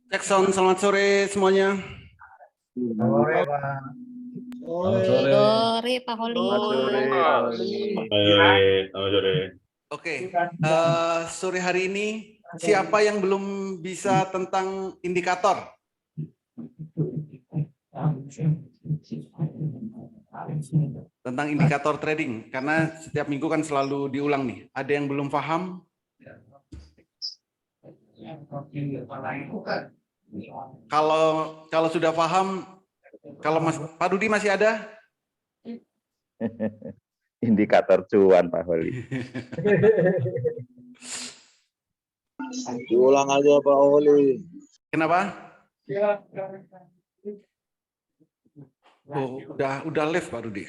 Jackson, selamat sore semuanya. Sore, Pak. Sore, Pak Holi. Selamat sore. Oke, sore hari ini siapa yang belum bisa tentang indikator? Tentang indikator trading, karena setiap minggu kan selalu diulang nih. Ada yang belum paham? Kalau sudah paham, kalau Pak Dudi masih ada? Indikator cuan, Pak Holi. Diulang aja Pak Oli. Kenapa? Oh, udah live Pak Dudi.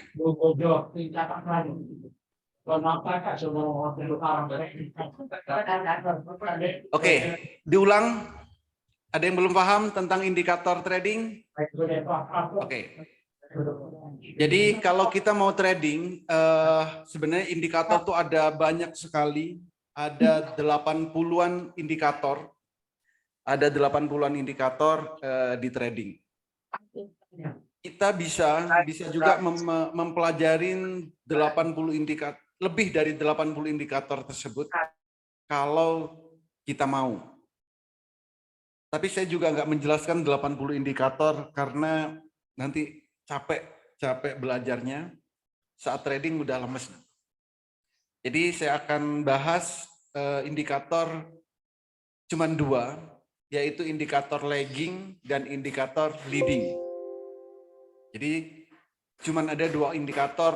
Oke, diulang. Ada yang belum paham tentang indikator trading? Oke. Jadi kalau kita mau trading, sebenarnya indikator tuh ada banyak sekali. Ada 80-an indikator. Ada 80-an indikator di trading. Kita bisa juga mempelajarin 80 indikator, lebih dari 80 indikator tersebut kalau kita mau. Tapi saya juga nggak menjelaskan 80 indikator karena nanti capek belajarnya, saat trading udah lemes. Jadi saya akan bahas indikator cuman 2, yaitu indikator lagging dan indikator leading. Jadi cuman ada 2 indikator,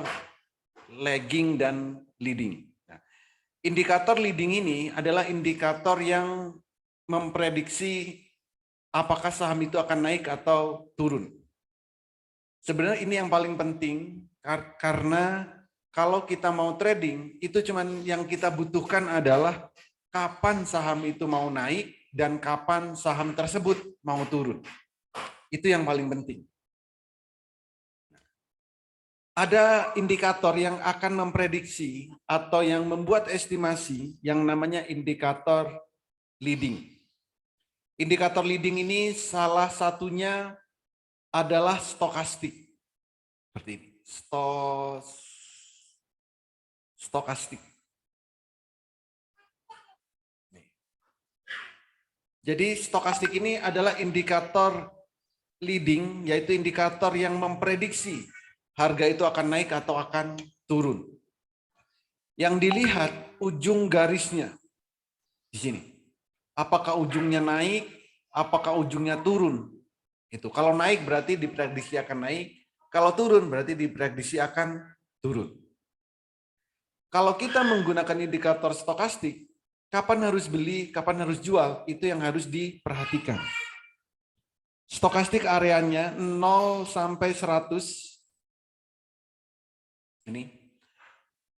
lagging dan leading. Nah, indikator leading ini adalah indikator yang memprediksi apakah saham itu akan naik atau turun. Sebenarnya ini yang paling penting karena kalau kita mau trading, itu cuman yang kita butuhkan adalah kapan saham itu mau naik dan kapan saham tersebut mau turun. Itu yang paling penting. Ada indikator yang akan memprediksi atau yang membuat estimasi yang namanya indikator leading. Indikator leading ini salah satunya adalah stokastik. Seperti ini. Stokastik. Jadi stokastik ini adalah indikator leading, yaitu indikator yang memprediksi harga itu akan naik atau akan turun. Yang dilihat ujung garisnya di sini. Apakah ujungnya naik, apakah ujungnya turun? Itu. Kalau naik berarti diprediksi akan naik, kalau turun berarti diprediksi akan turun. Kalau kita menggunakan indikator stokastik, kapan harus beli, kapan harus jual, itu yang harus diperhatikan. Stokastik areanya 0 sampai 100. Ini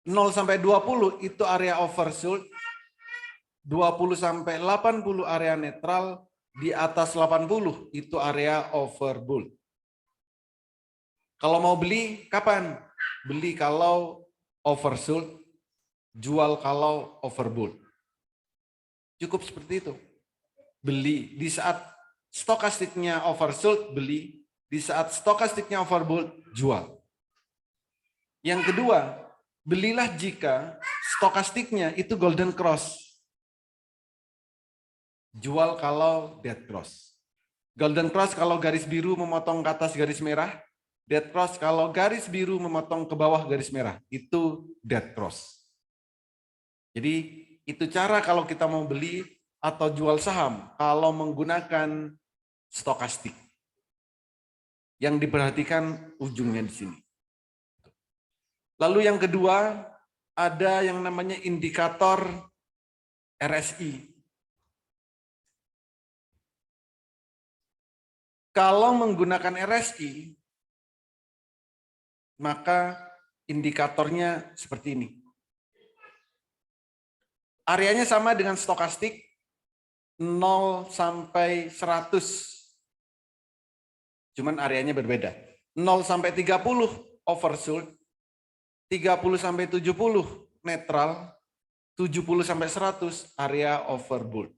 0 sampai 20 itu area oversold, 20 sampai 80 area netral, di atas 80 itu area overbought. Kalau mau beli kapan? Beli kalau oversold, jual kalau overbought. Cukup seperti itu. Beli di saat stokastiknya oversold, beli di saat stokastiknya overbought, jual. Yang kedua, belilah jika stokastiknya itu golden cross. Jual kalau dead cross. Golden cross kalau garis biru memotong ke atas garis merah. Dead cross kalau garis biru memotong ke bawah garis merah. Itu dead cross. Jadi itu cara kalau kita mau beli atau jual saham kalau menggunakan stokastik. Yang diperhatikan ujungnya di sini. Lalu yang kedua, ada yang namanya indikator RSI. Kalau menggunakan RSI, maka indikatornya seperti ini. Areanya sama dengan stokastik, 0 sampai 100. Cuman areanya berbeda. 0 sampai 30 oversold, 30 sampai 70 netral, 70 sampai 100 area overbought.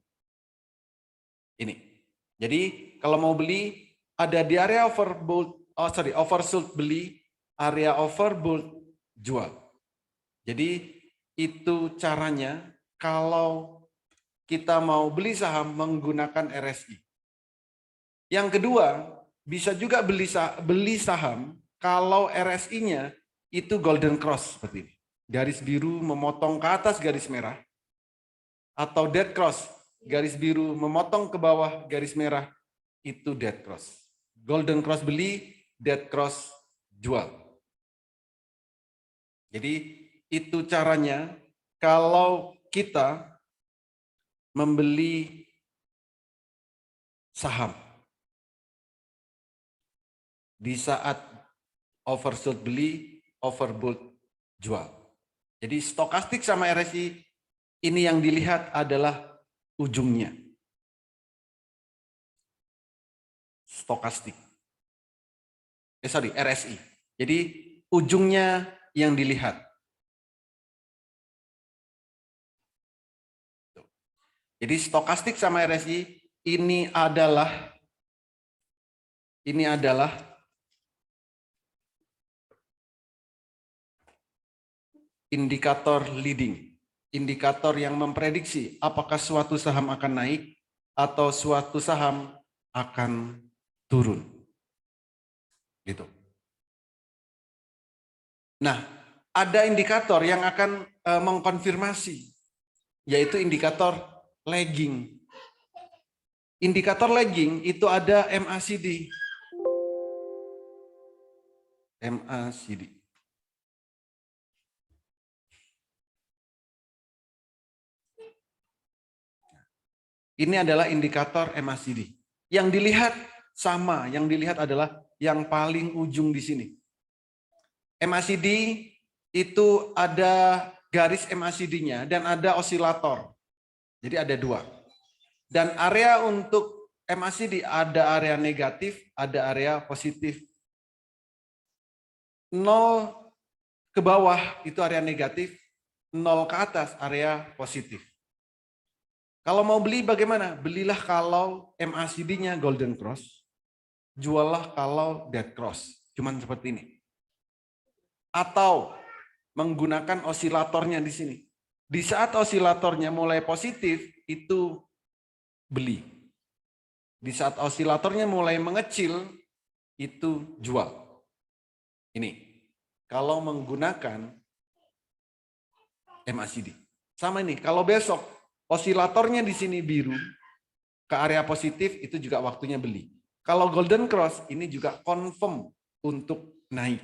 Ini. Jadi kalau mau beli ada di area oversold beli, area overbought jual. Jadi itu caranya kalau kita mau beli saham menggunakan RSI. Yang kedua, bisa juga beli saham kalau RSI-nya itu golden cross seperti ini. Garis biru memotong ke atas garis merah. Atau dead cross, garis biru memotong ke bawah garis merah, itu dead cross. Golden cross beli, dead cross jual. Jadi itu caranya kalau kita membeli saham. Di saat oversold beli, overbought jual. Jadi stokastik sama RSI ini yang dilihat adalah ujungnya. Stokastik. RSI. Jadi ujungnya yang dilihat. Jadi stokastik sama RSI ini adalah indikator leading, indikator yang memprediksi apakah suatu saham akan naik atau suatu saham akan turun. Gitu. Nah, ada indikator yang akan mengkonfirmasi, yaitu indikator lagging. Indikator lagging itu ada MACD. MACD. Ini adalah indikator MACD. Yang dilihat sama, yang dilihat adalah yang paling ujung di sini. MACD itu ada garis MACD-nya dan ada osilator. Jadi ada dua. Dan area untuk MACD ada area negatif, ada area positif. 0 ke bawah itu area negatif, 0 ke atas area positif. Kalau mau beli bagaimana? Belilah kalau MACD-nya golden cross, juallah kalau dead cross. Cuman seperti ini. Atau menggunakan osilatornya di sini. Di saat osilatornya mulai positif, itu beli. Di saat osilatornya mulai mengecil, itu jual. Ini. Kalau menggunakan MACD. Sama ini, kalau besok osilatornya di sini biru, ke area positif itu juga waktunya beli. Kalau golden cross ini juga confirm untuk naik.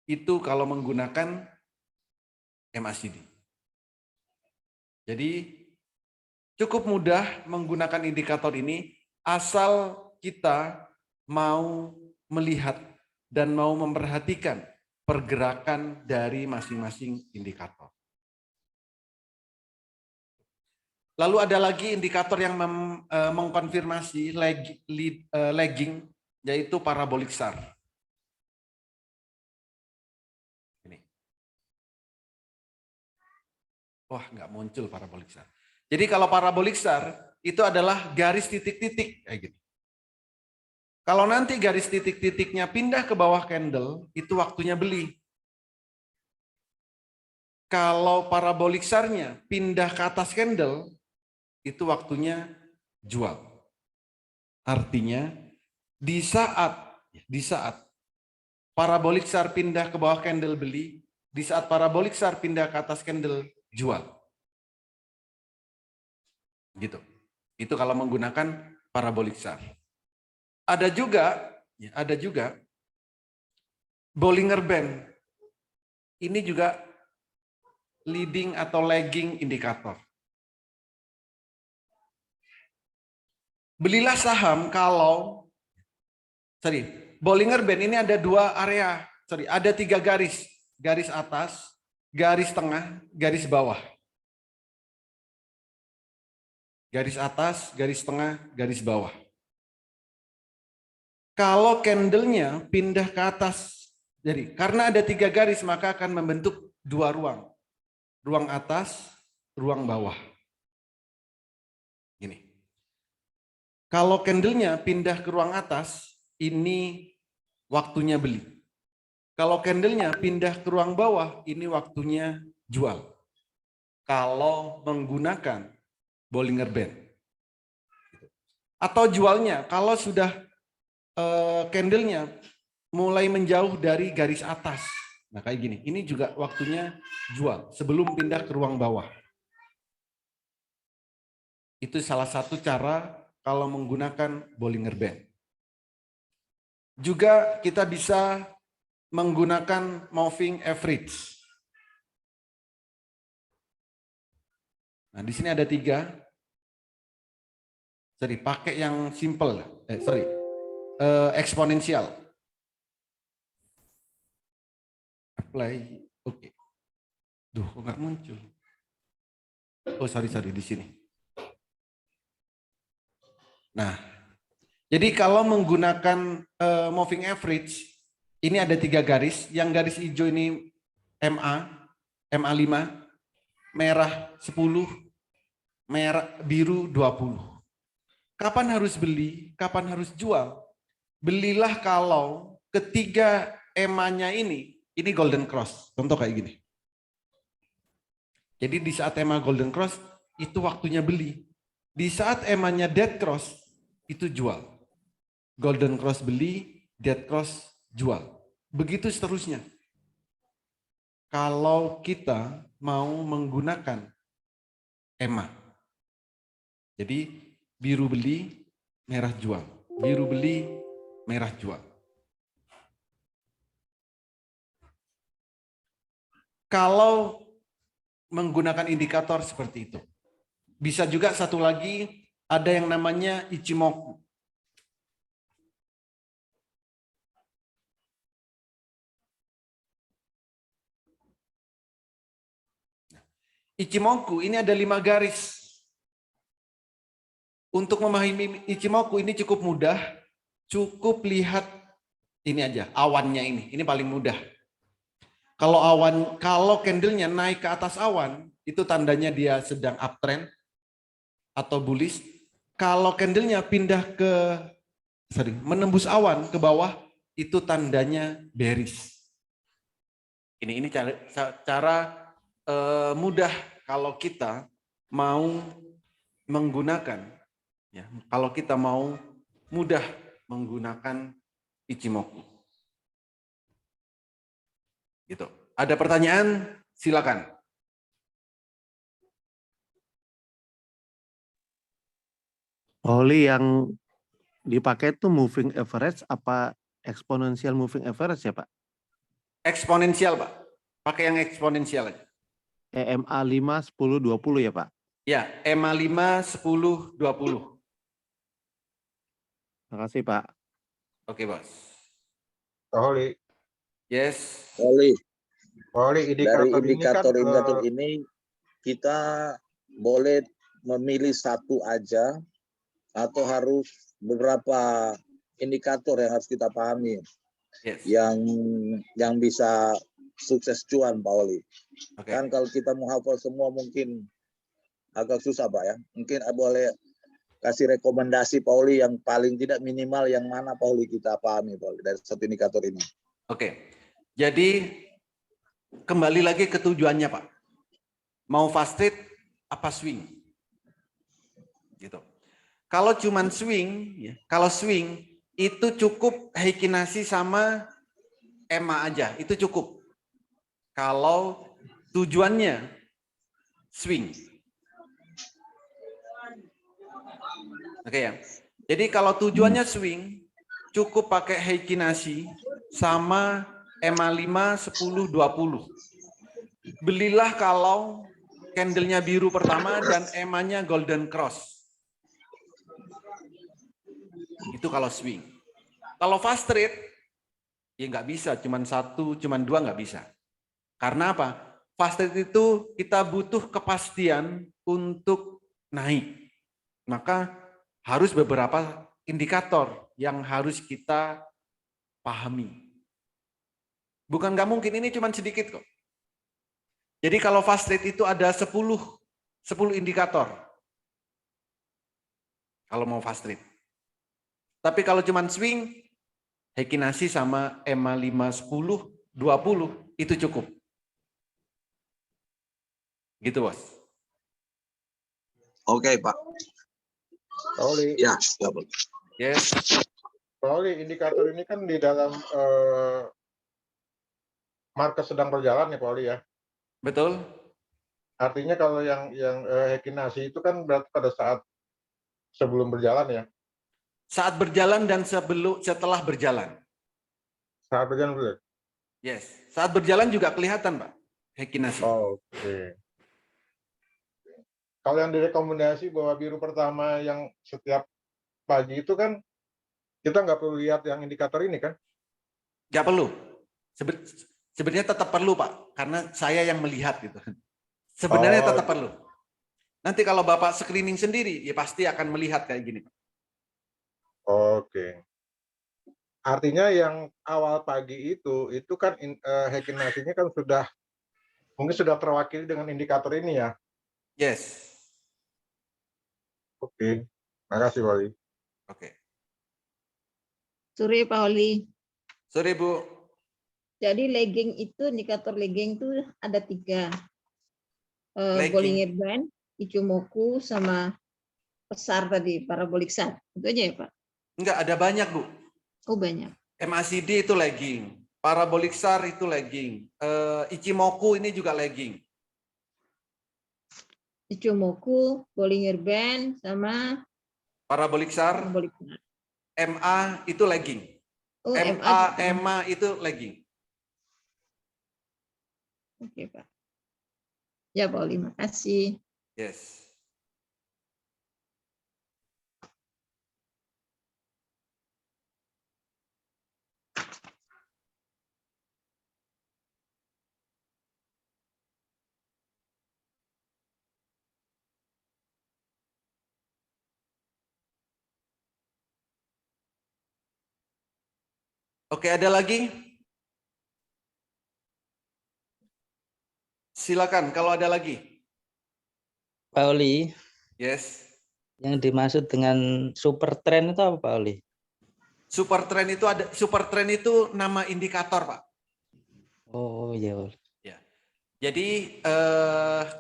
Itu kalau menggunakan MACD. Jadi cukup mudah menggunakan indikator ini asal kita mau melihat dan mau memperhatikan pergerakan dari masing-masing indikator. Lalu ada lagi indikator yang mengkonfirmasi lagging, yaitu parabolik SAR. Ini. Wah, nggak muncul parabolik SAR. Jadi kalau parabolik SAR itu adalah garis titik-titik kayak gitu. Kalau nanti garis titik-titiknya pindah ke bawah candle, itu waktunya beli. Kalau parabolik SAR-nya pindah ke atas candle, itu waktunya jual. Artinya di saat parabolik SAR pindah ke bawah candle beli, di saat parabolik SAR pindah ke atas candle jual. Gitu. Itu kalau menggunakan parabolik SAR. Ada juga Bollinger Band. Ini juga leading atau lagging indikator. Belilah saham kalau, Bollinger Band ini ada dua area, ada 3 garis. Garis atas, garis tengah, garis bawah. Garis atas, garis tengah, garis bawah. Kalau candlenya pindah ke atas, jadi karena ada 3 garis maka akan membentuk 2 ruang. Ruang atas, ruang bawah. Kalau candlenya pindah ke ruang atas, ini waktunya beli. Kalau candlenya pindah ke ruang bawah, ini waktunya jual. Kalau menggunakan Bollinger Band. Atau jualnya, kalau sudah candlenya mulai menjauh dari garis atas. Nah kayak gini, ini juga waktunya jual sebelum pindah ke ruang bawah. Itu salah satu cara kalau menggunakan Bollinger Band. Juga kita bisa menggunakan moving average. Nah, di sini ada 3. Sorry, pakai yang simple. Eksponensial. Apply. Oke. Duh, kok nggak muncul? Oh, sorry di sini. Nah, jadi kalau menggunakan moving average, ini ada 3 garis. Yang garis hijau ini MA 5, merah 10, biru 20. Kapan harus beli, kapan harus jual? Belilah kalau ketiga EMA-nya ini golden cross. Contoh kayak gini. Jadi di saat EMA golden cross, itu waktunya beli. Di saat EMA-nya dead cross, itu jual. Golden cross beli, dead cross jual. Begitu seterusnya. Kalau kita mau menggunakan EMA. Jadi biru beli, merah jual. Biru beli, merah jual. Kalau menggunakan indikator seperti itu. Bisa juga satu lagi, ada yang namanya Ichimoku. Ichimoku ini ada 5 garis. Untuk memahami Ichimoku ini cukup mudah, cukup lihat ini aja, awannya ini paling mudah. Kalau candlenya naik ke atas awan, itu tandanya dia sedang uptrend atau bullish. Kalau candlenya menembus awan ke bawah, itu tandanya bearish. Ini cara mudah kalau kita mau menggunakan. Ya, kalau kita mau mudah menggunakan Ichimoku. Gitu. Ada pertanyaan? Silakan. Oli yang dipakai itu moving average apa exponential moving average ya Pak? Eksponensial Pak. Pakai yang eksponensial aja. EMA 5, 10, 20 ya Pak? Ya, EMA 5, 10, 20. Terima kasih Pak. Oke, Bos. Oli, Yes. Oli, Oli dari indikator indikator ini kita boleh memilih satu aja atau harus beberapa indikator yang harus kita pahami Yes. yang bisa sukses cuan Pak Oli. Oke. Kan kalau kita mau hafal semua mungkin agak susah Pak ya. Mungkin boleh kasih rekomendasi Pak Oli yang paling tidak minimal yang mana Pak Oli kita pahami Pak Oli dari satu indikator ini. Oke. Jadi kembali lagi ke tujuannya Pak. Mau fast trade apa swing? Gitu. Kalau cuman swing, ya, kalau swing itu cukup Heikinasi sama EMA aja, itu cukup. Kalau tujuannya swing. Oke ya. Jadi kalau tujuannya swing, cukup pakai Heikinasi sama EMA 5, 10, 20. Belilah kalau candlenya biru pertama dan EMA-nya golden cross. Itu kalau swing. Kalau fast trade, ya nggak bisa, cuman 1, cuman 2 nggak bisa. Karena apa? Fast trade itu kita butuh kepastian untuk naik. Maka harus beberapa indikator yang harus kita pahami. Bukan nggak mungkin, ini cuman sedikit kok. Jadi kalau fast trade itu ada 10 indikator. Kalau mau fast trade. Tapi kalau cuman swing, Heikki Nasi sama EMA 510, 20 itu cukup. Gitu, Bos. Oke, Pak. Pak Oli, Ya, ya, Pak. Yes. Pak Oli, indikator ini kan di dalam market sedang berjalan ya Pak Oli ya. Betul? Artinya kalau yang Heikki Nasi itu kan berarti pada saat sebelum berjalan ya. Saat berjalan dan setelah berjalan. Saat berjalan dulu. Yes. Saat berjalan juga kelihatan, Pak. Heikki Nasi. Oke. Kalau yang direkomendasi bahwa biru pertama yang setiap pagi itu kan kita nggak perlu lihat yang indikator ini kan? Nggak perlu. Sebenarnya tetap perlu, Pak. Karena saya yang melihat gitu. Sebenarnya tetap perlu. Nanti kalau Bapak screening sendiri, ya pasti akan melihat kayak gini, Pak. Oke. Artinya yang awal pagi itu kan Heikki Nasinya kan mungkin sudah terwakili dengan indikator ini ya. Yes. Oke. Makasih Pak Oli. Oke. Sore Pak Oli. Sorry, Bu. Jadi legging itu, indikator legging itu ada 3. Legging. Bollinger Band, Ichimoku, sama pesar tadi, parabolic SAR. Itu aja ya Pak? Enggak, ada banyak, Bu. Oh banyak. MACD itu legging. Parabolic SAR itu legging. Ichimoku ini juga legging. Ichimoku, Bollinger Band, sama Parabolic SAR, parabolic SAR. MA itu legging. Oh, MA itu legging. Oke Pak. Ya Pak Oli, makasih. Yes. Oke, ada lagi? Silakan kalau ada lagi. Pak Oli, Yes. yang dimaksud dengan super trend itu apa Pak Oli? Super trend itu nama indikator, Pak. Oh iya. Ya. Jadi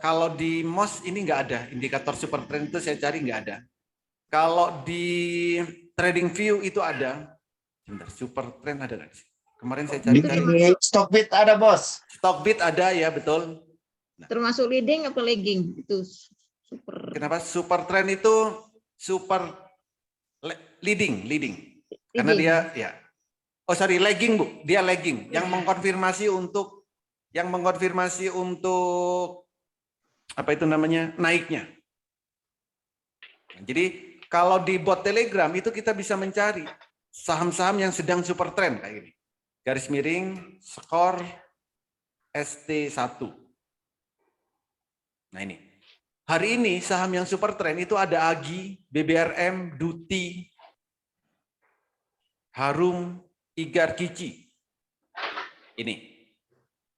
kalau di MOS ini nggak ada indikator super trend itu, saya cari nggak ada. Kalau di TradingView itu ada. Bentar, super trend ada nggak sih? Kemarin saya cari. Stockbit ada bos. Stockbit ada ya, betul. Termasuk leading apa legging? Itu super. Kenapa super trend itu leading? Karena dia ya. Oh sorry, legging Bu, dia legging yang mengkonfirmasi untuk apa itu namanya, naiknya. Jadi kalau di bot Telegram itu kita bisa mencari saham-saham yang sedang super trend kayak gini. Garis miring, skor, ST1. Nah ini. Hari ini saham yang super trend itu ada AGI, BBRM, Duti, Harum, Igar, Kici. Ini.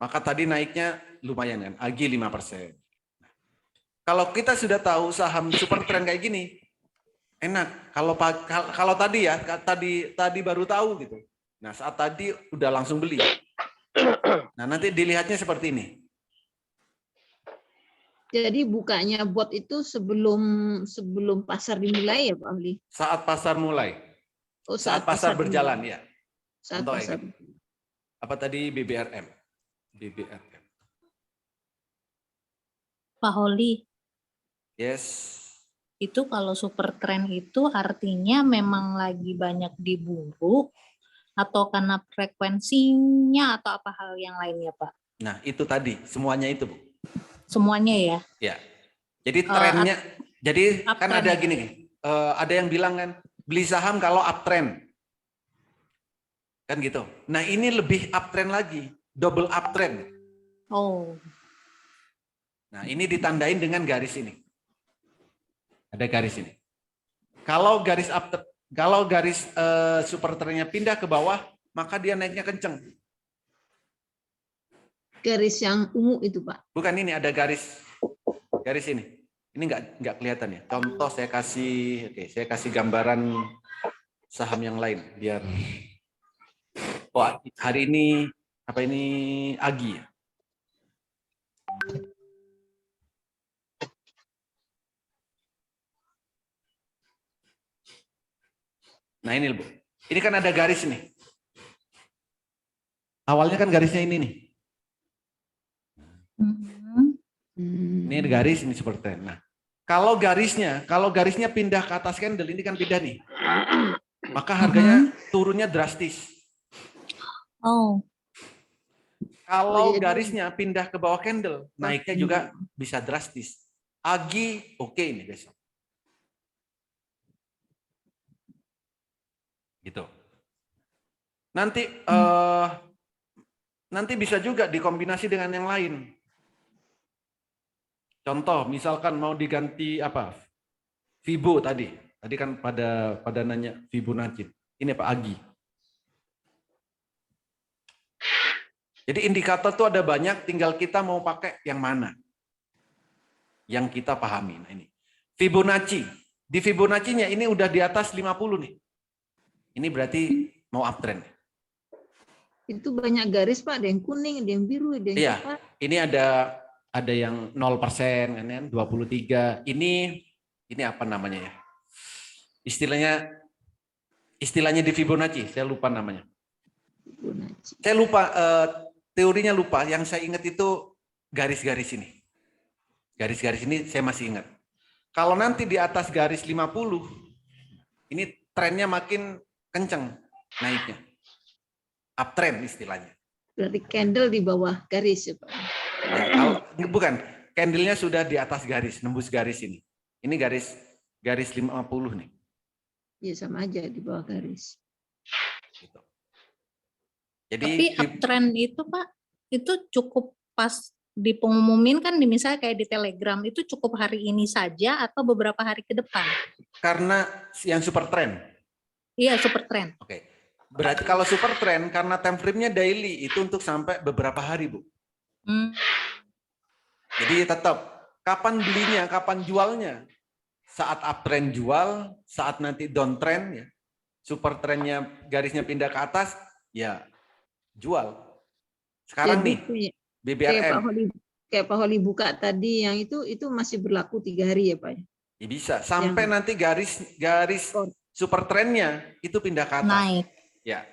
Maka tadi naiknya lumayan kan, AGI 5%. Kalau kita sudah tahu saham super trend kayak gini, enak. Kalau tadi ya, tadi baru tahu gitu. Nah, saat tadi udah langsung beli. Nah, nanti dilihatnya seperti ini. Jadi bukanya bot itu sebelum pasar dimulai ya Pak Ali? Saat pasar mulai. Oh, Saat pasar berjalan ya. Saat Contoh pasar. ini. Apa tadi BBRM? BBRM. Pak Holi, Yes. itu kalau super trend itu artinya memang lagi banyak diburu atau karena frekuensinya atau apa hal yang lainnya Pak? Nah, itu tadi, semuanya itu, Bu. Semuanya ya? Ya. Jadi trennya, jadi kan uptrend ada ya? gini, ada yang bilang kan, beli saham kalau uptrend. Kan gitu. Nah, ini lebih uptrend lagi, double uptrend. Oh. Nah, ini ditandain dengan garis ini. Ada garis ini. Kalau garis super trendnya pindah ke bawah, maka dia naiknya kenceng. Garis yang ungu itu Pak. Bukan, ini ada garis ini. Ini nggak kelihatan ya. Contoh saya kasih gambaran saham yang lain biar hari ini apa ini Agi ya? Nah ini Bu. Ini kan ada garis nih. Awalnya kan garisnya ini nih. Ini ada garis ini super trend. Nah, kalau garisnya pindah ke atas candle ini kan pindah nih. Maka harganya turunnya drastis. Oh, Kalau garisnya pindah ke bawah candle, naiknya juga bisa drastis. Agi oke ini besok. Gitu. Nanti bisa juga dikombinasi dengan yang lain. Contoh, misalkan mau diganti apa? Fibo tadi. Tadi kan pada nanya Fibonacci. Ini Pak Agi. Jadi indikator tuh ada banyak, tinggal kita mau pakai yang mana. Yang kita pahami. Nah ini. Fibonacci. Di Fibonacci-nya ini udah di atas 50 nih. Ini berarti mau uptrend. Itu banyak garis Pak, ada yang kuning, ada yang biru, ada yang Iya, coklat. ini ada yang 0% kan, 23. Ini apa namanya ya? Istilahnya di Fibonacci, saya lupa namanya. Fibonacci. Saya lupa teorinya lupa, yang saya ingat itu garis-garis ini. Garis-garis ini saya masih ingat. Kalau nanti di atas garis 50, ini trennya makin kenceng naiknya. Uptrend istilahnya. Berarti candle di bawah garis ya Pak. Ya, bukan, candlenya sudah di atas garis, nembus garis ini. Ini garis 50 nih. Ya sama aja di bawah garis. Gitu. Jadi tapi uptrend itu Pak, itu cukup pas di pengumumin kan, misalnya kayak di Telegram, itu cukup hari ini saja atau beberapa hari ke depan? karena yang super trend. Iya, super trend. Oke. Berarti kalau super trend karena time frame-nya daily itu untuk sampai beberapa hari, Bu. Jadi tetap kapan belinya, kapan jualnya. Saat uptrend jual, saat nanti downtrend ya. Super trendnya garisnya pindah ke atas, ya jual. Sekarang Jadi nih itu ya, BBRM kayak Pak Holi buka tadi yang itu masih berlaku 3 hari ya Pak? ya bisa sampai nanti garis super trendnya itu pindah ke atas. Naik. Ya.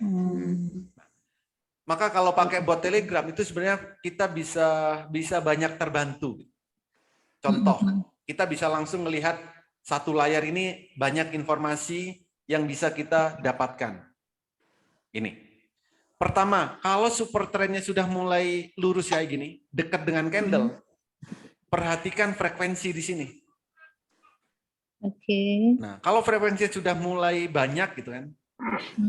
Maka kalau pakai bot Telegram itu sebenarnya kita bisa banyak terbantu. Contoh, kita bisa langsung melihat satu layar ini banyak informasi yang bisa kita dapatkan. Ini. Pertama, kalau super trendnya sudah mulai lurus kayak gini, dekat dengan candle, perhatikan frekuensi di sini. Oke. Nah, kalau frekuensinya sudah mulai banyak gitu kan,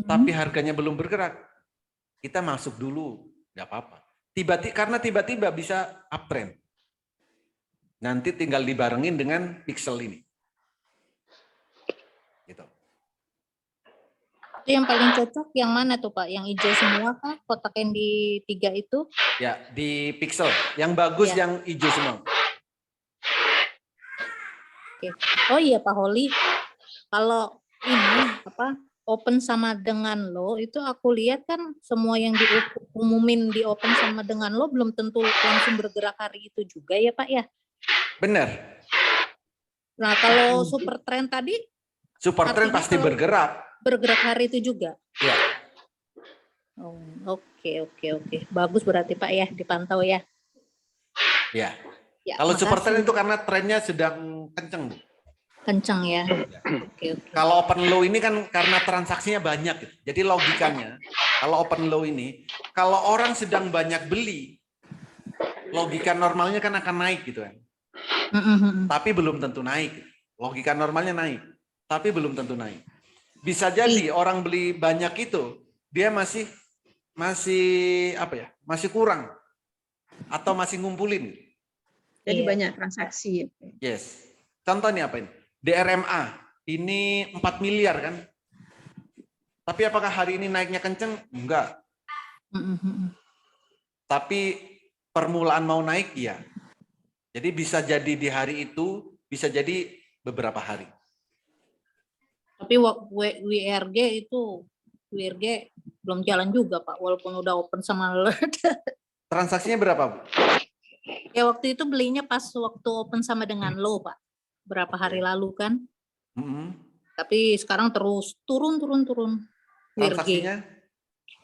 tapi harganya belum bergerak, kita masuk dulu, nggak apa-apa. Karena tiba-tiba bisa uptrend. Nanti tinggal dibarengin dengan pixel ini. Gitu. Itu yang paling cocok yang mana tuh Pak? Yang hijau semua kah? Kotak yang di 3 itu? Ya, di pixel. Yang bagus Ya. yang hijau semua. Oke. Oh iya Pak Holi, kalau ini open sama dengan low itu aku lihat kan semua yang diumumin di open sama dengan low belum tentu langsung bergerak hari itu juga ya Pak ya. Benar. Nah kalau super trend tadi Super trend artinya pasti kalau bergerak hari itu juga. Ya. Oh, oke. Bagus berarti Pak ya, dipantau ya. Ya. Ya, Kalau super makasih. trend itu karena trennya sedang kenceng, Bu. Kencang ya. Oke. Kalau open low ini kan karena transaksinya banyak. Gitu. Jadi logikanya, kalau open low ini, kalau orang sedang banyak beli, logika normalnya kan akan naik gitu kan. Tapi belum tentu naik. Logika normalnya naik, tapi belum tentu naik. Bisa jadi orang beli banyak itu, dia masih masih kurang atau masih ngumpulin. Jadi Iya. banyak transaksi ya Pak. Yes. Contohnya apa ini? DRMA ini 4 miliar kan? Tapi apakah hari ini naiknya kenceng? Enggak. Tapi permulaan mau naik, iya. Jadi bisa jadi di hari itu, bisa jadi beberapa hari. Tapi WRG itu WRG belum jalan juga Pak, walaupun udah open sama alert. Transaksinya berapa, Bu? Ya waktu itu belinya pas waktu open sama dengan lo Pak, berapa hari lalu kan. Mm-mm. Tapi sekarang terus turun. WRG. Transaksinya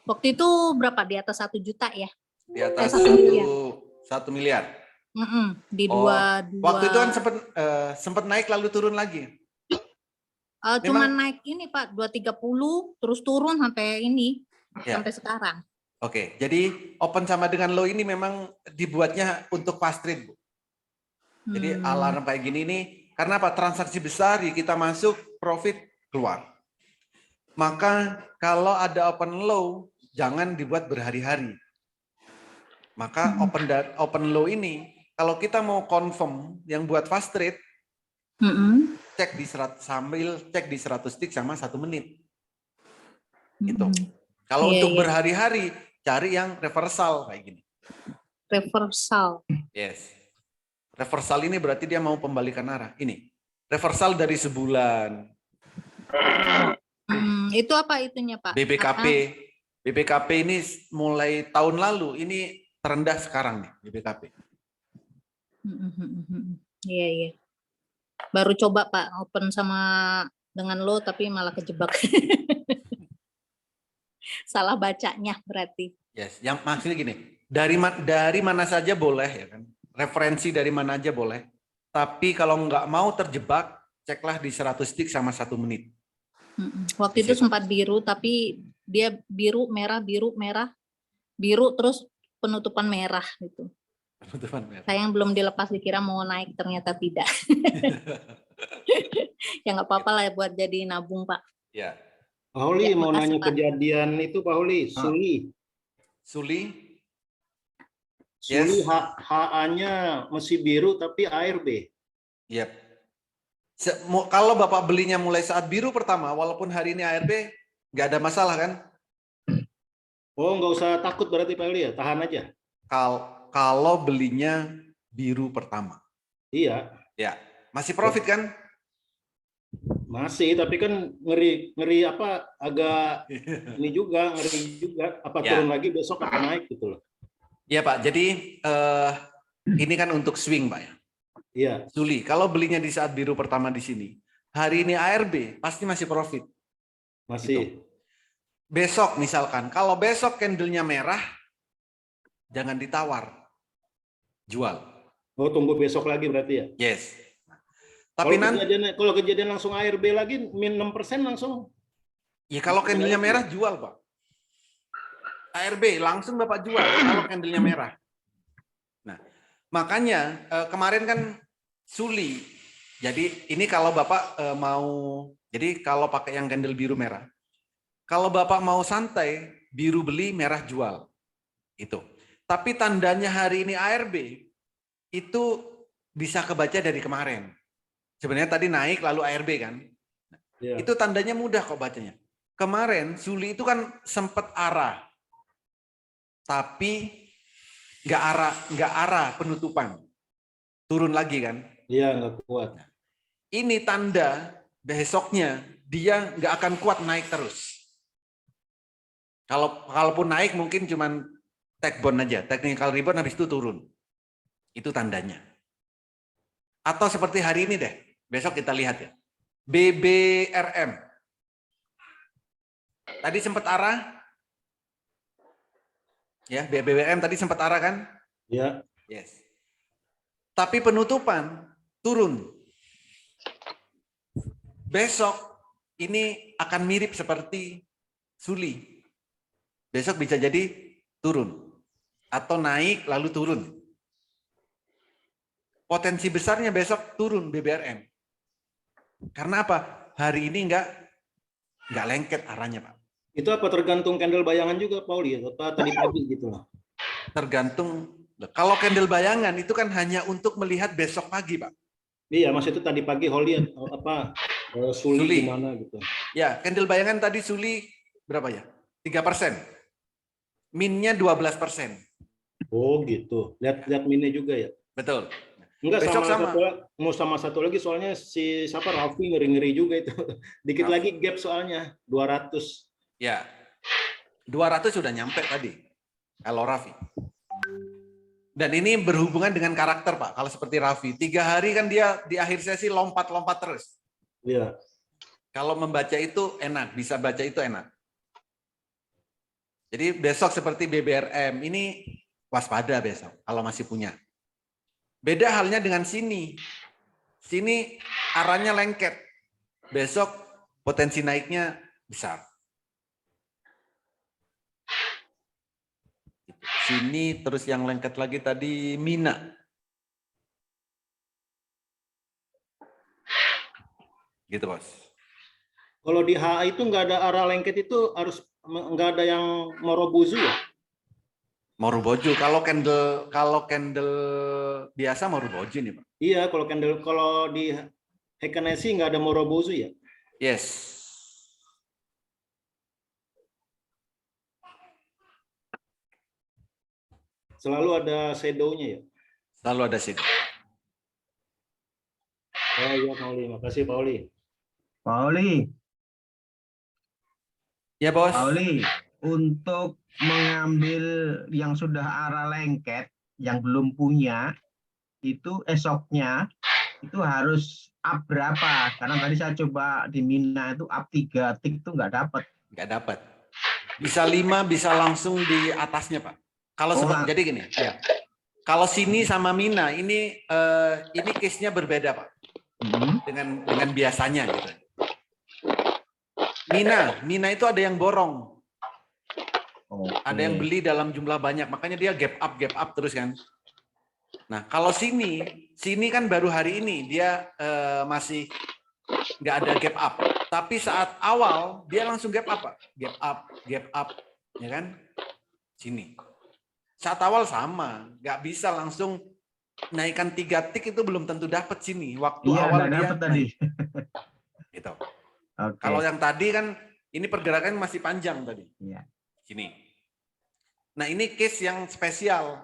Waktu itu berapa? Di atas 1 juta ya? di atas 1 miliar. 1 miliar. Di Oh, dua. waktu itu kan sempat naik lalu turun lagi. Cuman naik ini Pak, 230 terus turun sampai ini, Ya. sampai sekarang. Oke, jadi open sama dengan low ini memang dibuatnya untuk fast trade, Bu. Jadi alarm kayak gini nih, karena apa? Transaksi besar, ya kita masuk, profit keluar. Maka kalau ada open low, jangan dibuat berhari-hari. Maka open low ini, kalau kita mau confirm yang buat fast trade, cek di sambil cek di 100 tick sama 1 menit. Gitu. Kalau untuk berhari-hari, cari yang reversal kayak gini. Reversal. Yes. Reversal ini berarti dia mau pembalikan arah. Ini. Reversal dari sebulan. Itu apa itunya Pak? BBKP. BBKP ini mulai tahun lalu. Ini terendah sekarang nih BBKP. Iya. Baru coba Pak open sama dengan lo tapi malah kejebak. Salah bacanya berarti. Yes, yang maksudnya gini, dari mana saja boleh ya kan, referensi dari mana aja boleh. Tapi kalau nggak mau terjebak, ceklah di 100 tick sama 1 menit. Waktu itu sempat biru, tapi dia biru merah, biru terus penutupan merah gitu. Penutupan merah. Sayang belum dilepas, dikira mau naik ternyata tidak. Ya nggak apa-apa lah buat jadi nabung Pak. Ya. Pak Holi Ya, mau makasih, nanya Pak. kejadian itu Pak Holi, Suli. Suli Yes. HA-nya masih biru tapi ARB. Yep. Kalau Bapak belinya mulai saat biru pertama, walaupun hari ini ARB, nggak ada masalah kan? Oh, nggak usah takut berarti Pak Holi ya, tahan aja. Kalau belinya biru pertama. Iya. Ya, masih profit kan? Masih, tapi kan ngeri apa agak ini juga ngeri juga apa Ya. turun lagi besok akan naik gitu loh. Iya Pak, jadi ini kan untuk swing Pak ya. Iya. Suli, kalau belinya di saat biru pertama di sini, hari ini ARB pasti masih profit. Masih. Gitu. Besok misalkan, kalau besok candlenya merah, jangan ditawar, jual. Oh, tunggu besok lagi berarti ya. Yes. Tapi kalau kejadian langsung ARB lagi min 6% langsung. Ya kalau candlenya merah jual Pak. ARB langsung Bapak jual kalau candlenya merah. Nah, makanya kemarin kan Suli. Jadi ini kalau Bapak jadi kalau pakai yang candle biru merah. Kalau Bapak mau santai, biru beli, merah jual. Itu. Tapi tandanya hari ini ARB itu bisa kebaca dari kemarin. Sebenarnya tadi naik lalu ARB kan. Ya. Itu tandanya mudah kok bacanya. Kemarin Suli itu kan sempat arah. Tapi nggak arah penutupan. Turun lagi kan. Iya, nggak kuat. Ini tanda besoknya dia nggak akan kuat naik terus. Kalaupun naik mungkin cuman tag bond aja, technical rebound habis itu turun. Itu tandanya. Atau seperti hari ini deh, besok kita lihat ya. BBRM. Tadi sempat arah. Ya, BBRM tadi sempat arah kan? Ya. Yes. Tapi penutupan turun. Besok ini akan mirip seperti Suli. Besok bisa jadi turun. Atau naik lalu turun. Potensi besarnya besok turun BBRM. Karena apa? Hari ini nggak lengket arahnya, Pak. Itu apa tergantung candle bayangan juga, Pauli, apa tadi pagi gitu lah. Tergantung. Kalau candle bayangan itu kan hanya untuk melihat besok pagi, Pak. Iya, maksud itu tadi pagi Holly apa Suli gimana gitu. Ya, candle bayangan tadi Suli berapa ya? 3%. Minnya 12%. Oh, gitu. Lihat minnya juga ya. Betul. Enggak, Besok sama. mau sama satu lagi soalnya si siapa Raffi ngeri-ngeri juga itu. Dikit lagi gap soalnya 200. Ya, 200 sudah nyampe tadi. Kalau Raffi. Dan ini berhubungan dengan karakter, Pak. Kalau seperti Raffi, 3 hari kan dia di akhir sesi lompat-lompat terus. Iya. Kalau membaca itu enak, bisa baca itu enak. Jadi besok seperti BBRM, ini waspada besok kalau masih punya. Beda halnya dengan sini. Sini arahnya lengket. Besok potensi naiknya besar. Sini terus yang lengket lagi tadi Mina. Gitu, Bos. Kalau di HA itu nggak ada arah lengket itu harus nggak ada yang morobuzu ya? Maruboju, kalau candle biasa Maruboju nih, Pak. Iya, kalau di Heikenesi nggak ada morobuzu ya? Yes. Selalu ada shadow-nya ya? Selalu ada situ. Oh iya, Pauli. Makasih, Pauli. Pauli, Ya, Bos. Pauli, untuk mengambil yang sudah arah lengket, yang belum punya, itu esoknya itu harus up berapa? Karena tadi saya coba di Mina itu up 3 tik itu nggak dapat. Nggak dapat. Bisa 5, bisa langsung di atasnya, Pak. Kalau jadi gini, ya. Kalau sini sama Mina, ini case-nya berbeda, Pak. Dengan biasanya gitu. Mina itu ada yang borong. Ada yang beli dalam jumlah banyak, makanya dia gap up terus kan. Nah, kalau sini kan baru hari ini dia masih nggak ada gap up. Tapi saat awal dia langsung gap up, Pak. Gap up, ya kan? Sini. Saat awal sama, nggak bisa langsung naikkan 3 tik itu belum tentu dapat sini. Waktu awal dia dapat tadi. Gitu. Okay. Kalau yang tadi kan ini pergerakan masih panjang tadi. Iya. Sini. Nah, ini case yang spesial.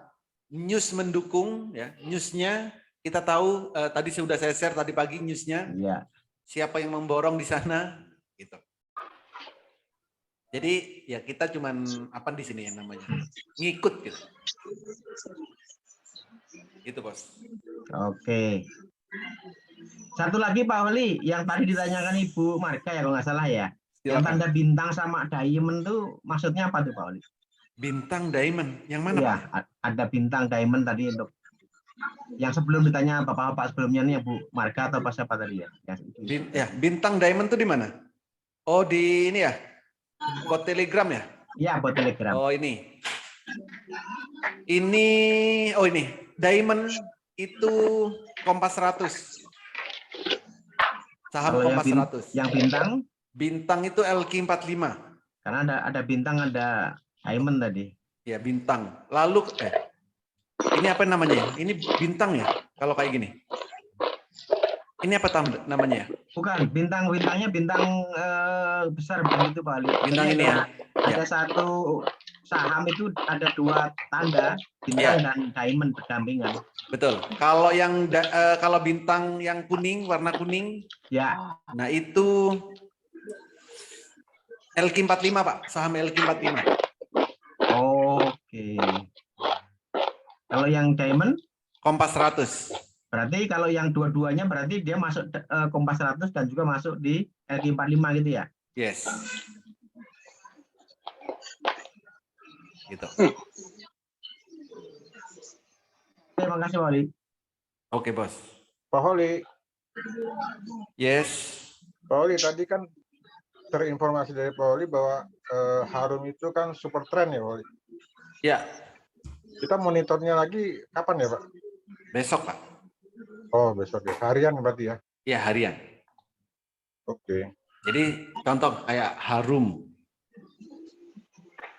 News mendukung ya. Newsnya kita tahu tadi sudah saya share tadi pagi newsnya. Iya. Siapa yang memborong di sana gitu. Jadi ya kita cuman apa di sini yang namanya ngikut gitu. Itu, Bos. Oke. Satu lagi Pak Wali, yang tadi ditanyakan Ibu Marga ya kalau nggak salah ya. Yang Silakan. tanda bintang sama diamond tuh maksudnya apa tuh Pak Wali? Bintang diamond yang mana, Iya, Pak? ada bintang diamond tadi untuk yang sebelum ditanya Bapak sebelumnya nih Bu Marga atau apa siapa tadi ya? Bintang diamond tuh di mana? Oh, di ini ya. Bot Telegram ya? Iya, bot Telegram. Oh, ini. Ini diamond itu Kompas 100. Saham Kalau Kompas 100. Yang bintang? Bintang itu LQ45. Karena ada bintang, ada diamond tadi. Ya, bintang. Lalu ini apa namanya? Ini bintang ya? Kalau kayak gini. Ini apa namanya ya? Bukan, bintangnya bintang besar begitu Pak Ali. Bintang jadi ini ya. Ada satu saham itu ada 2 tanda, bintang dan diamond berdampingan. Betul. Kalau kalau bintang yang kuning, warna kuning, ya. Nah, itu LQ45, Pak. Saham LQ45. Oke. Kalau yang diamond? Kompas 100. Berarti kalau yang dua-duanya berarti dia masuk Kompas 100 dan juga masuk di LQ45 gitu ya? Yes. Gitu. Terima kasih, Wali. Oke, Bos. Pak Holi, Yes. Pak Holi tadi kan terinformasi dari Pak Holi bahwa Harum itu kan super trend ya, Pak Holi. Ya. Kita monitornya lagi kapan ya, Pak? Besok, Pak. Oh, besok ya. Harian berarti ya? Ya, harian. Oke. Jadi contoh kayak Harum.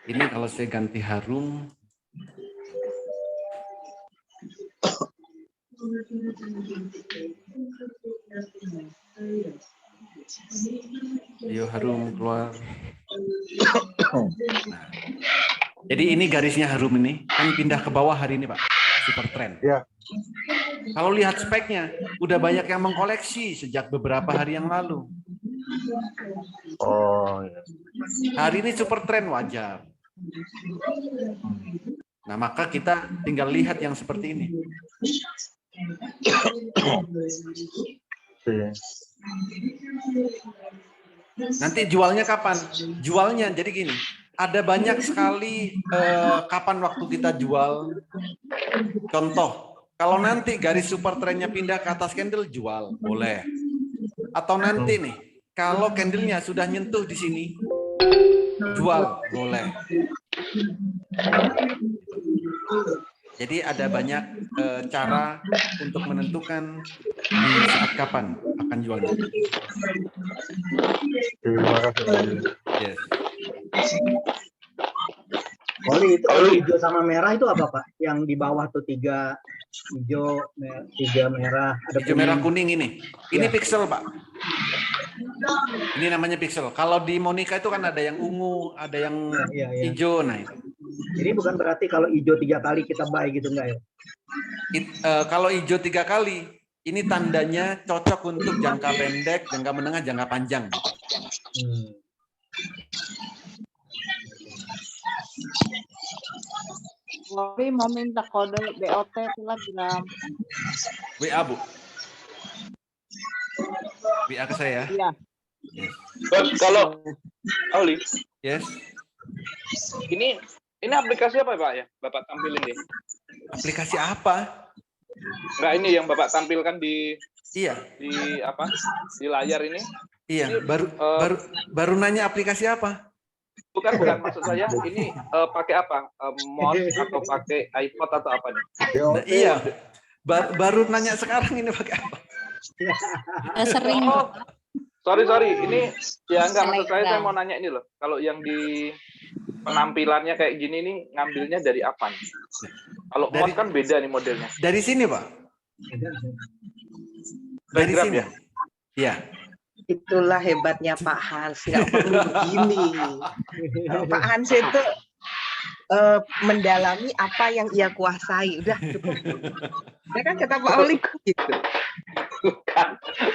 Ini kalau saya ganti Harum. Ayo Harum keluar. Nah, jadi ini garisnya Harum ini kan pindah ke bawah hari ini, Pak. Super trend. Ya. Kalau lihat speknya, udah banyak yang mengkoleksi sejak beberapa hari yang lalu. Oh, iya. Hari ini super trend wajar. Nah, maka kita tinggal lihat yang seperti ini. Nanti jualnya kapan? Jualnya jadi gini, ada banyak sekali kapan waktu kita jual. Contoh, kalau nanti garis super trendnya pindah ke atas candle, jual, boleh. Atau nanti nih, kalau candlenya sudah nyentuh di sini, jual, boleh. Jadi ada banyak cara untuk menentukan di saat kapan akan jualnya. Terima kasih. Yes. Oli, itu kalau hijau sama merah itu apa Pak? Yang di bawah tuh 3 hijau, 3 merah, ada Hijau merah kuning ini. Ini Ya. pixel, Pak. Ini namanya pixel. Kalau di Monica itu kan ada yang ungu, ada yang Iya, iya. hijau. Nah, itu. Jadi bukan berarti kalau hijau 3 kali kita buy gitu enggak ya? Kalau hijau 3 kali, ini tandanya cocok untuk jangka pendek, jangka menengah, jangka panjang. Tapi mau minta kode BOT Telegram. WA, Bu. WA ke saya. Iya. Kalau Oli, Yes. ini aplikasi apa Pak ya? Bapak tampilin deh. Aplikasi apa? Enggak, ini yang Bapak tampilkan di Iya. di apa? Di layar ini. Iya, baru nanya aplikasi apa? Bukan maksud saya ini pakai apa? Mod atau pakai iPod atau apa nih? Nah, iya. Baru nanya sekarang ini pakai apa? Sering. Oh, sorry. Ini ya enggak, maksud saya mau nanya ini loh. Kalau yang di penampilannya kayak gini nih, ngambilnya dari apa nih? Kalau mod kan beda nih modelnya. Dari sini, Pak. Dari Telegram sini. ya? Iya. Itulah hebatnya Pak Hans, nggak perlu begini. Pak Hans itu mendalami apa yang ia kuasai, udah cukup. Ya kan kata Pak Oli gitu. Bukan,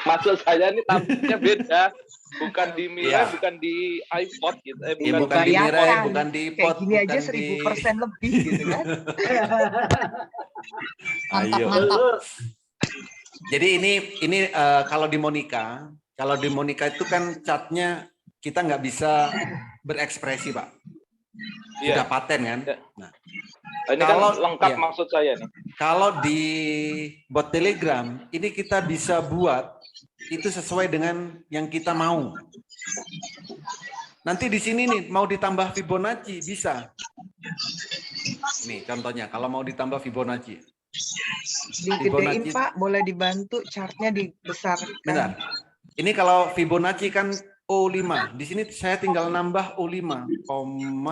maksud saya ini tampilnya beda, bukan di Mirai, Iya. bukan di iPod gitu. Bukan di Mirai, bukan di Kayak iPod, gini aja bukan di 1000% lebih gitu kan. Mantap. Jadi ini kalau di Monica itu kan catnya kita nggak bisa berekspresi, Pak. Iya. Sudah paten kan. Nah, Ini kan lengkap maksud saya nih. Kalau di bot Telegram ini kita bisa buat itu sesuai dengan yang kita mau. Nanti di sini nih mau ditambah Fibonacci bisa. Nih contohnya kalau mau ditambah Fibonacci. Digedein Pak, boleh dibantu chartnya dibesarkan. Benar. Ini kalau Fibonacci kan O5. Di sini saya tinggal nambah O5, O5.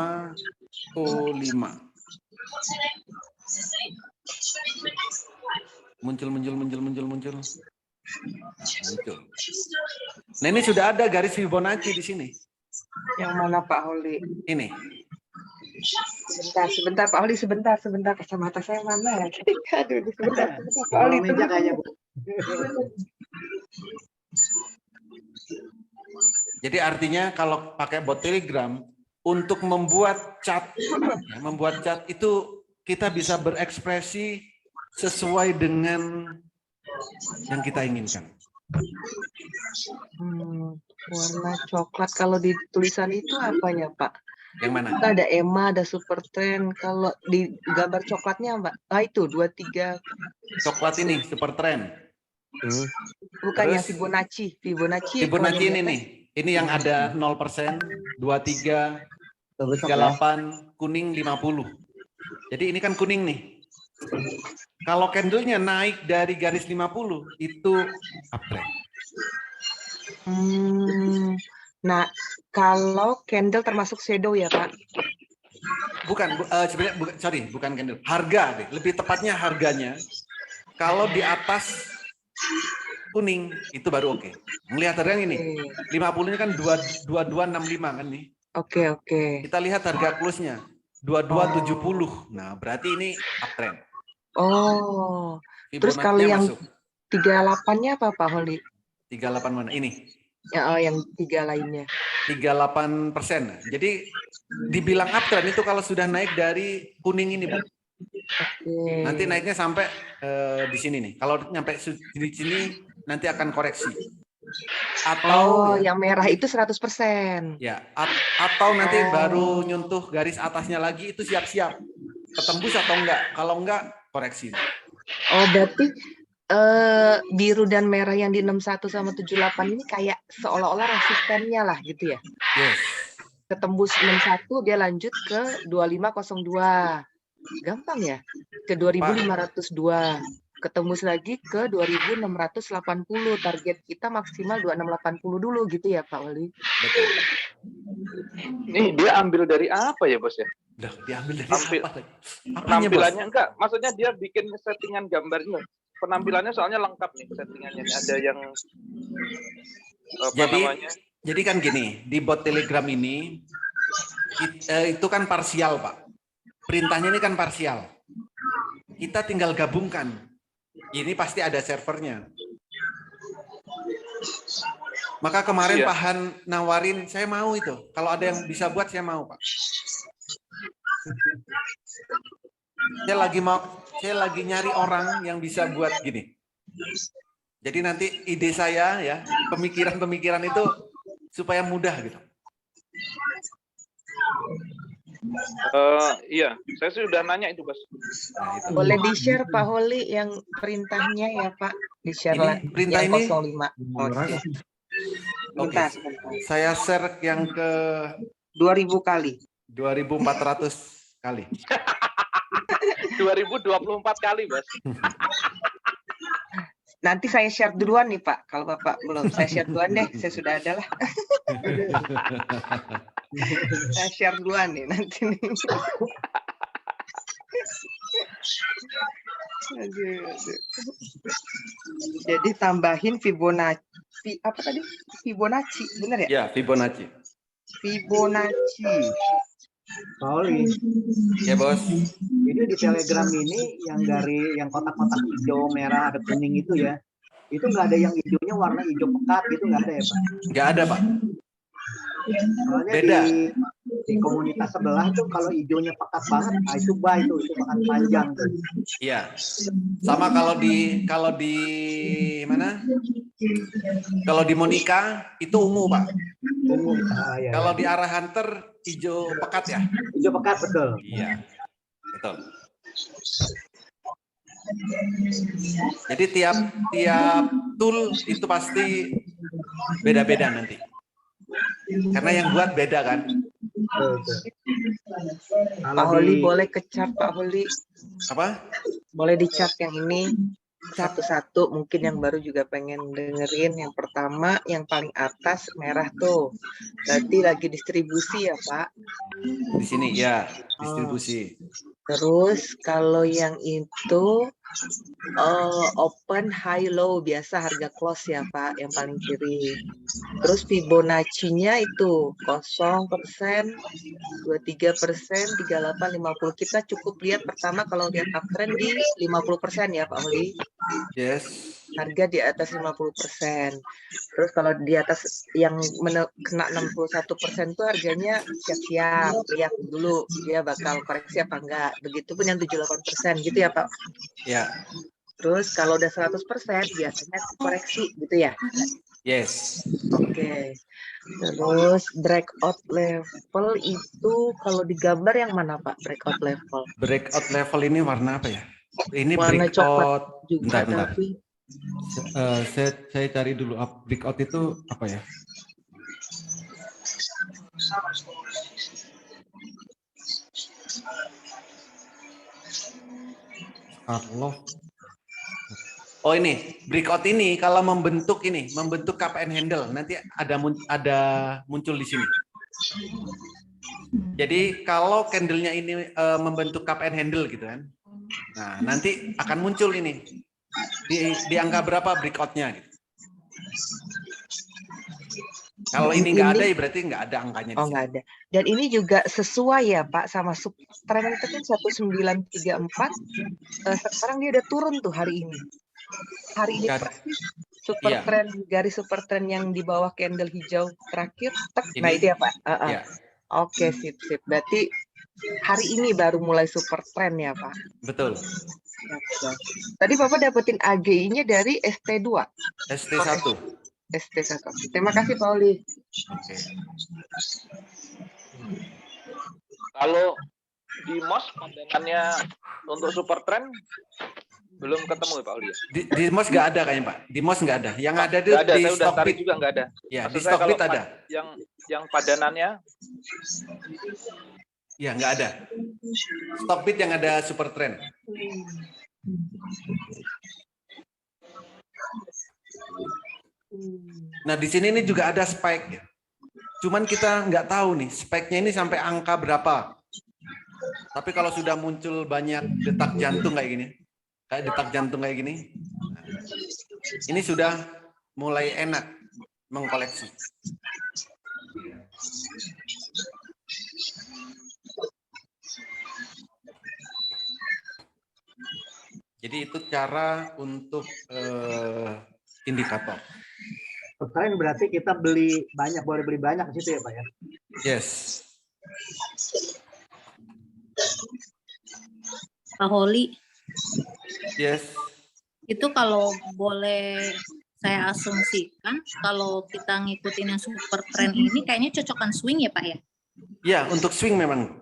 Muncul. Nah, ini sudah ada garis Fibonacci di sini. Yang mana Pak Oli? Ini. Sebentar Pak Oli, sebentar kacamata saya mana ya? Aduh, sebentar Pak Oli. Meja kayaknya, Bu. Jadi artinya kalau pakai bot Telegram untuk membuat chat itu kita bisa berekspresi sesuai dengan yang kita inginkan. Warna coklat, kalau di tulisan itu apanya Pak? Yang mana? Ada EMA, ada super trend. Kalau di gambar coklatnya Mbak, itu 23. Coklat ini super trend. Bukan yang Terus? Fibonacci. Fibonacci Fibonacci ini nih. Ini yang ada 0%, 23, 38, kuning 50. Jadi ini kan kuning nih. Kalau candlenya naik dari garis 50 itu uptrend. Nah, kalau candle termasuk shadow ya Pak? Sebenarnya bukan candle. Harga deh. Lebih tepatnya harganya. Kalau di atas kuning itu baru oke. Melihat harga ini. 50 ini kan 2265 kan nih. Oke. Kita lihat harga close-nya 2270. Nah, berarti ini uptrend. Oh, Terus kalau Fibonacci-nya yang masuk. 38-nya apa Pak Holi? 38 mana? Ini. Ya, oh, yang 3 lainnya. 38%. Jadi dibilang uptrend itu kalau sudah naik dari kuning ini, Bu. Nanti naiknya sampai di sini nih. Kalau nyampe di sini nanti akan koreksi. Atau yang merah itu 100%. Ya, atau nanti baru nyuntuh garis atasnya lagi, itu siap-siap ketembus atau enggak. Kalau enggak, koreksi. Oh, berarti biru dan merah yang di 61 sama 78 ini kayak seolah-olah resistennya lah gitu ya. Yes. Ketembus 61 dia lanjut ke 2502. Gampang ya? Ke 2502. Ketembus lagi ke 2680. Target kita maksimal 2680 dulu gitu ya Pak Wali. Betul. Nih dia ambil dari apa ya bos ya? Udah diambil dari apa? Penampilannya enggak, maksudnya dia bikin settingan gambarnya. Penampilannya soalnya lengkap nih settingannya. Ada yang jadi kan gini, di bot Telegram ini itu kan parsial, Pak. Perintahnya ini kan parsial. Kita tinggal gabungkan. Ini pasti ada servernya. Maka kemarin Iya. Pak Han nawarin, saya mau itu. Kalau ada yang bisa buat, saya mau, Pak. Saya lagi nyari orang yang bisa buat gini. Jadi nanti ide saya ya, pemikiran-pemikiran itu supaya mudah gitu. Iya, saya sudah nanya itu, Bos. Nah, itu. Boleh di-share Pak Holi yang perintahnya ya Pak, di-share lah. Perintah yang ini 05. Oke. Saya share yang ke 2000 kali. 2400 kali. 2024 kali, Bos. Nanti saya share duluan nih Pak. Kalau Bapak belum, saya share duluan deh. Saya sudah ada lah. Saya share duluan nih nanti nih. Aduh. Jadi tambahin Fibonacci. Apa tadi? Fibonacci, benar ya? Ya, Fibonacci. Fibonacci. Pak Oli, Ya, Bos. ini di Telegram ini yang dari yang kotak-kotak hijau, merah, ada kuning itu ya, itu nggak ada yang hijaunya warna hijau pekat gitu, nggak ada ya Pak? Nggak ada, Pak. Soalnya Beda. di komunitas sebelah tuh kalau hijaunya pekat banget, nah itu buy itu makan panjang tuh. Iya. Sama kalau di mana? Kalau di Monica itu ungu, Pak. Ya. Kalau di arah Hunter hijau pekat ya? Hijau pekat betul. Iya. Betul. Jadi tiap tool itu pasti beda-beda nanti. Karena yang buat beda kan. Pak Holi boleh ke chart Pak Holi. Apa? Boleh di chart yang ini satu-satu, mungkin yang baru juga pengen dengerin. Yang pertama yang paling atas merah tuh, berarti lagi distribusi ya Pak? Di sini ya, distribusi. Terus kalau yang itu open high low, biasa harga close ya Pak, yang paling kiri. Terus Fibonacci-nya itu 0%, 23%, 38, 50. Kita cukup lihat pertama kalau lihat uptrend di 50% ya Pak Holi. Yes. Harga di atas 50%. Terus kalau di atas yang kena 61% itu harganya siap-siap, lihat dulu dia bakal koreksi apa enggak. Begitupun yang 78% gitu ya Pak. Ya. Terus kalau udah 100% biasanya koreksi gitu ya. Yes. Oke. Terus breakout level itu kalau digambar yang mana Pak breakout level? Breakout level ini warna apa ya? Ini Warna breakout. coklat juga Bentar. tapi Saya cari dulu breakout itu apa ya? Carlo. Oh ini breakout ini kalau membentuk cup and handle nanti ada muncul di sini. Jadi kalau candlenya ini membentuk cup and handle gitu kan, nah nanti akan muncul ini di angka berapa breakoutnya. Gitu. Kalau Dan ini nggak ada ini- ya berarti nggak ada angkanya di Oh, sini. nggak ada. Dan ini juga sesuai ya Pak sama subtrend itu kan 1934. Sekarang dia udah turun tuh hari ini. Hari ini Nggak ada. persis super Iya. trend, garis super trend yang di bawah candle hijau terakhir. Tek. Nah Ini- itu ya Pak. Iya. Oke, sip. Berarti hari ini baru mulai super trend ya Pak. Betul. Oke. Tadi Bapak dapetin AGI-nya dari ST2. ST1. ST1. Terima kasih Pak Oli. Oke. Kalau di MOS pandangannya untuk super trend belum ketemu ya Pak Oli ya? Di MOS nggak ada kayaknya Pak. Di MOS nggak ada. Yang ada itu Nggak ada, di saya udah tarik Stockbit. juga nggak ada. Ya, Maksud di saya Stockbit kalau ada. yang padanannya Ya, nggak ada. Stockbit yang ada super trend. Nah, di sini ini juga ada spike. Cuman kita nggak tahu nih, spike-nya ini sampai angka berapa. Tapi kalau sudah muncul banyak detak jantung kayak gini, ini sudah mulai enak mengkoleksi. Jadi itu cara untuk indikator. Trend berarti kita beli banyak, boleh beli banyak di situ ya Pak ya? Yes. Pak Holi, Yes. itu kalau boleh saya asumsikan, kalau kita ngikutin yang super trend ini kayaknya cocokan swing ya Pak ya? Ya, untuk swing memang.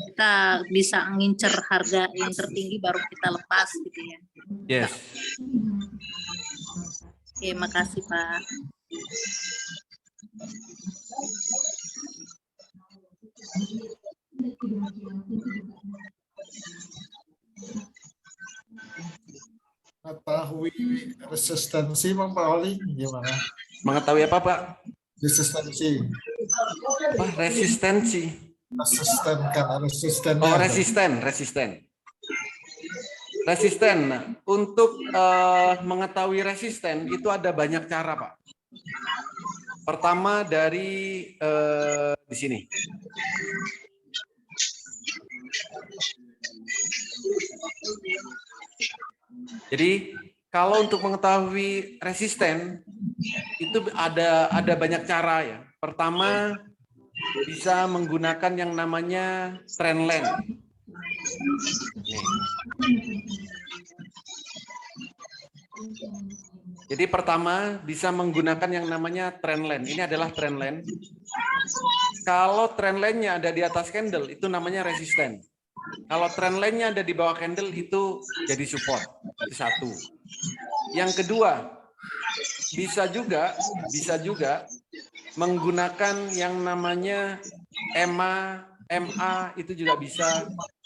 Kita bisa ngincer harga yang tertinggi baru kita lepas gitu ya. Yes. Oke, makasih Pak. Mengetahui resistensi Bang Pak Oli gimana? Mengetahui apa Pak? Resistensi. Apa? Resistensi. Resisten kan, resisten. Oh, resisten. Nah, untuk mengetahui resisten itu ada banyak cara, Pak. Pertama dari di sini. Jadi kalau untuk mengetahui resisten itu ada banyak cara ya. Pertama bisa menggunakan yang namanya trend line. Nih. Jadi pertama bisa menggunakan yang namanya trend line. Ini adalah trend line. Kalau trend line-nya ada di atas candle itu namanya resisten. Kalau trend line-nya ada di bawah candle itu jadi support. Itu satu. Yang kedua, bisa juga menggunakan yang namanya MA itu juga bisa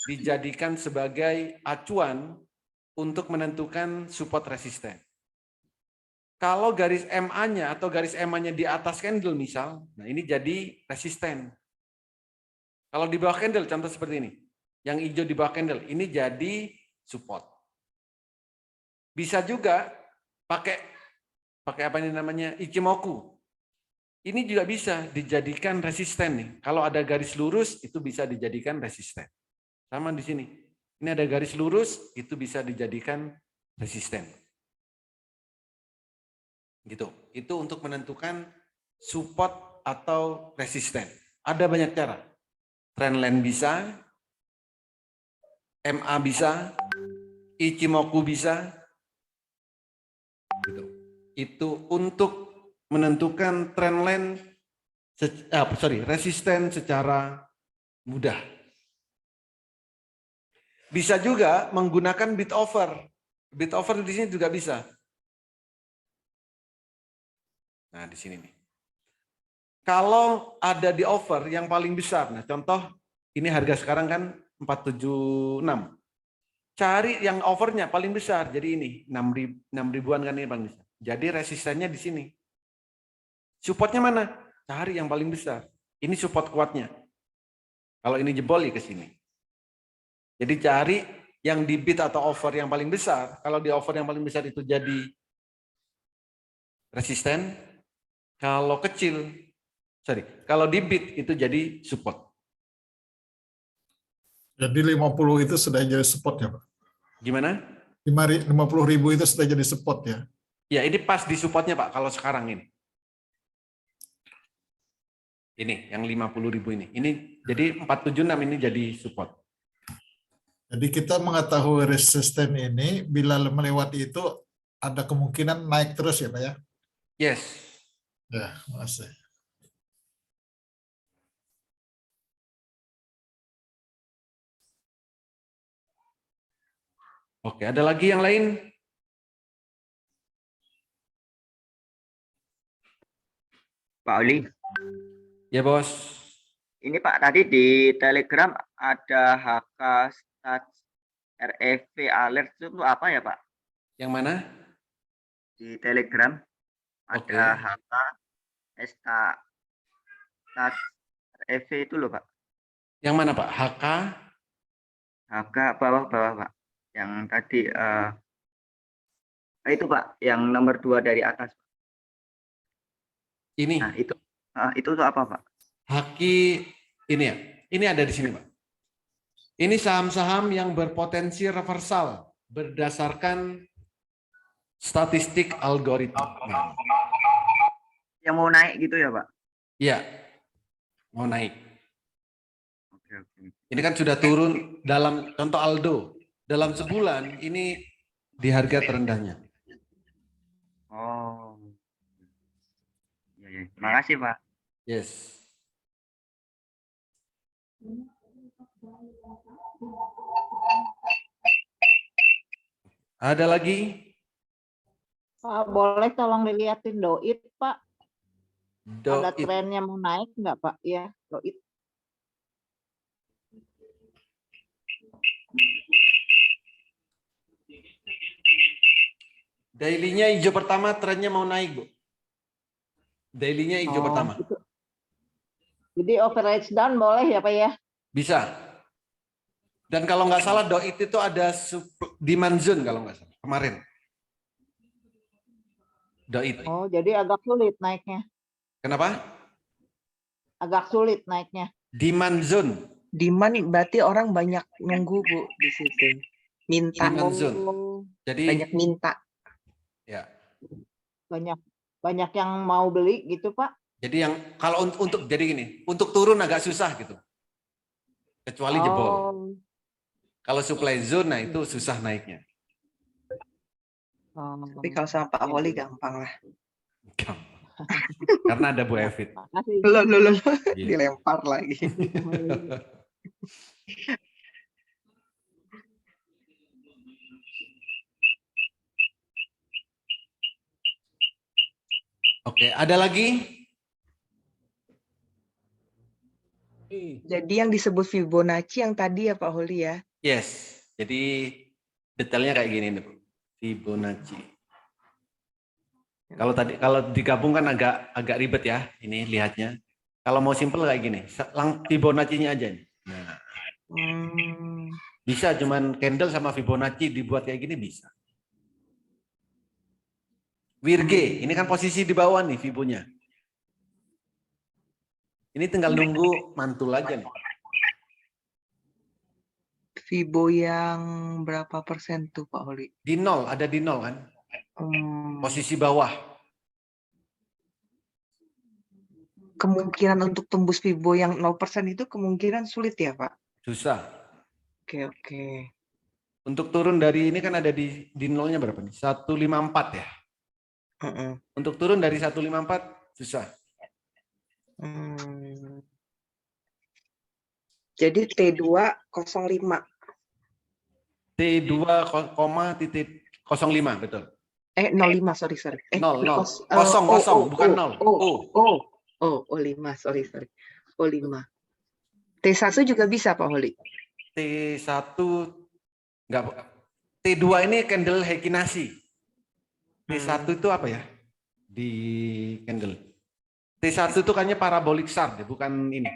dijadikan sebagai acuan untuk menentukan support resisten. Kalau garis MA-nya atau garis MA-nya di atas candle misal, nah ini jadi resisten. Kalau di bawah candle contoh seperti ini. Yang hijau di bawah candle ini jadi support. Bisa juga pakai apa ini namanya Ichimoku. Ini juga bisa dijadikan resisten nih. Kalau ada garis lurus itu bisa dijadikan resisten. Sama di sini. Ini ada garis lurus itu bisa dijadikan resisten. Gitu. Itu untuk menentukan support atau resisten. Ada banyak cara. Trendline bisa, MA bisa, Ichimoku bisa. Gitu. Itu untuk menentukan trendline resisten secara mudah. Bisa juga menggunakan bid offer. Bid offer di sini juga bisa. Nah, di sini nih. Kalau ada di offer yang paling besar, nah contoh ini harga sekarang kan 476. Cari yang offernya paling besar. Jadi ini 6.000-an kan ini paling besar. Jadi resistennya di sini. Supportnya mana? Cari yang paling besar. Ini support kuatnya. Kalau ini jebol ya ke sini. Jadi cari yang di bid atau offer yang paling besar. Kalau di offer yang paling besar itu jadi resisten. Kalau kecil, kalau di bid itu jadi support. Jadi 50 itu sudah jadi support ya Pak? Gimana? 50.000 itu sudah jadi support ya? Ya, ini pas di supportnya Pak, kalau sekarang ini. Ini, yang 50.000 ini. Ini jadi 476 ini jadi support. Jadi kita mengetahui resisten ini, bila melewati itu, ada kemungkinan naik terus ya Pak ya? Yes. Ya, makasih. Oke, ada lagi yang lain? Pak Oli. Ya, Bos. Ini Pak, tadi di Telegram ada HK Stats REV Alert itu apa ya Pak? Yang mana? Di Telegram ada HK Stats REV itu loh Pak. Yang mana Pak? HK bawah Pak. Yang tadi itu Pak, yang nomor 2 dari atas. Ini. Nah, itu tuh apa Pak? Haki ini ya. Ini ada di sini Pak. Ini saham-saham yang berpotensi reversal berdasarkan statistik algoritma. Yang mau naik gitu ya Pak? Iya. Mau naik. Ini kan sudah turun dalam contoh Aldo. Dalam sebulan ini di harga terendahnya. Oh. Ya. Terima kasih Pak. Yes. Ada lagi? Pak, boleh tolong dilihatin Doit, Pak. Ada Doit. trennya mau naik nggak, Pak? Ya, Doit. Daily-nya hijau pertama, trennya mau naik, Bu. Daily-nya hijau pertama. Gitu. Jadi overage down boleh ya, Pak ya? Bisa. Dan kalau nggak salah Doit itu ada demand zone kalau nggak salah kemarin. Doit. Oh, jadi agak sulit naiknya. Kenapa? Agak sulit naiknya. Demand zone. Demand berarti orang banyak nunggu Bu di situ. Minta. Demand zone. Jadi banyak minta. Ya. Banyak yang mau beli gitu, Pak. Jadi yang kalau untuk jadi gini, untuk turun agak susah gitu. Kecuali jebol. Kalau supply zone, nah itu susah naiknya. Tapi kalau sama Pak Woli gampang lah. Karena ada Bu Evit. Loh. Iya. Dilempar lagi. Oke, ada lagi? Jadi yang disebut Fibonacci yang tadi ya Pak Holi ya? Yes. Jadi detailnya kayak gini nih, Bu. Fibonacci. Kalau digabungkan agak ribet ya, ini lihatnya. Kalau mau simple kayak gini, Fibonacci-nya aja nih. Nah. Bisa cuman candle sama Fibonacci dibuat kayak gini bisa. Wirge, ini kan posisi di bawah nih Fibonya. Ini tinggal nunggu mantul aja nih. Fibo yang berapa persen tuh Pak Holi? Di nol, ada di nol kan? Posisi bawah. Kemungkinan untuk tembus Fibo yang 0% itu kemungkinan sulit ya Pak? Susah. Oke. Untuk turun dari ini kan ada di nolnya berapa nih? 154 ya? Untuk turun dari 154 susah. Jadi T205. T2,05 betul. 05 sorry. 0 kosong bukan 0. Oh 5 sorry. 5. T1 juga bisa Pak Holi. T1 enggak. T2 ini candle Heikinasi. T1 itu apa ya? Di candle. T1 itu kayaknya parabolic shard, bukan ini.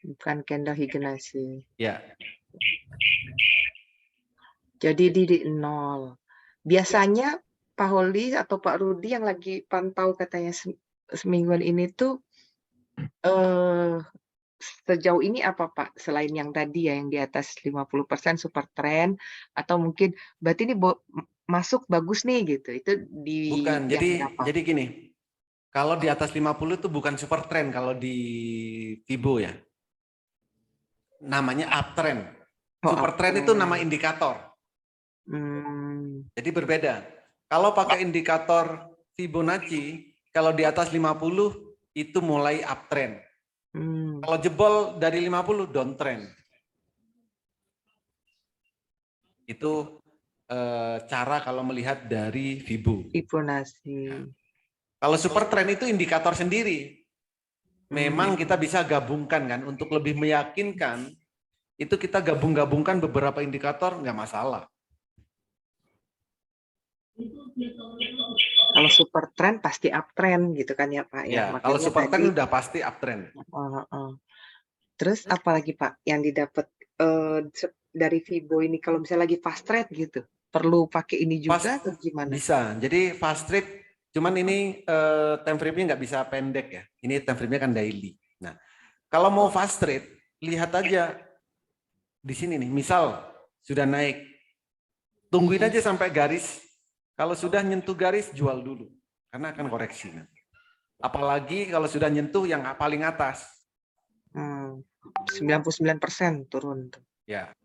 Bukan candle Heikinasi. Ya. Jadi di 0. Biasanya Pak Holi atau Pak Rudi yang lagi pantau katanya semingguan ini tuh sejauh ini apa Pak? Selain yang tadi ya yang di atas 50% super trend atau mungkin berarti ini masuk bagus nih gitu. Itu di Bukan, yang berapa? jadi gini. Kalau di atas 50 itu bukan super trend kalau di Fibo ya. Namanya uptrend. Super trend itu nama indikator. Jadi berbeda. Kalau pakai indikator Fibonacci, kalau di atas 50 itu mulai uptrend. Kalau jebol dari 50 downtrend. Itu cara kalau melihat dari Fibo. Fibonacci. Kalau super trend itu indikator sendiri. Memang kita bisa gabungkan kan untuk lebih meyakinkan. Itu kita gabung-gabungkan beberapa indikator nggak masalah. Kalau super trend pasti uptrend gitu kan ya Pak ya. Ya, kalau super trend udah pasti uptrend. Terus apalagi Pak yang didapat dari Fibo ini kalau misalnya lagi fast trade gitu, perlu pakai ini juga atau gimana? Bisa. Jadi fast trade, cuman ini time frame-nya nggak bisa pendek ya. Ini time frame-nya kan daily. Nah, kalau mau fast trade, lihat aja di sini nih. Misal sudah naik, tungguin aja sampai garis. Kalau sudah nyentuh garis, jual dulu, karena akan koreksi. Apalagi kalau sudah nyentuh yang paling atas. 99% turun tuh. Ya.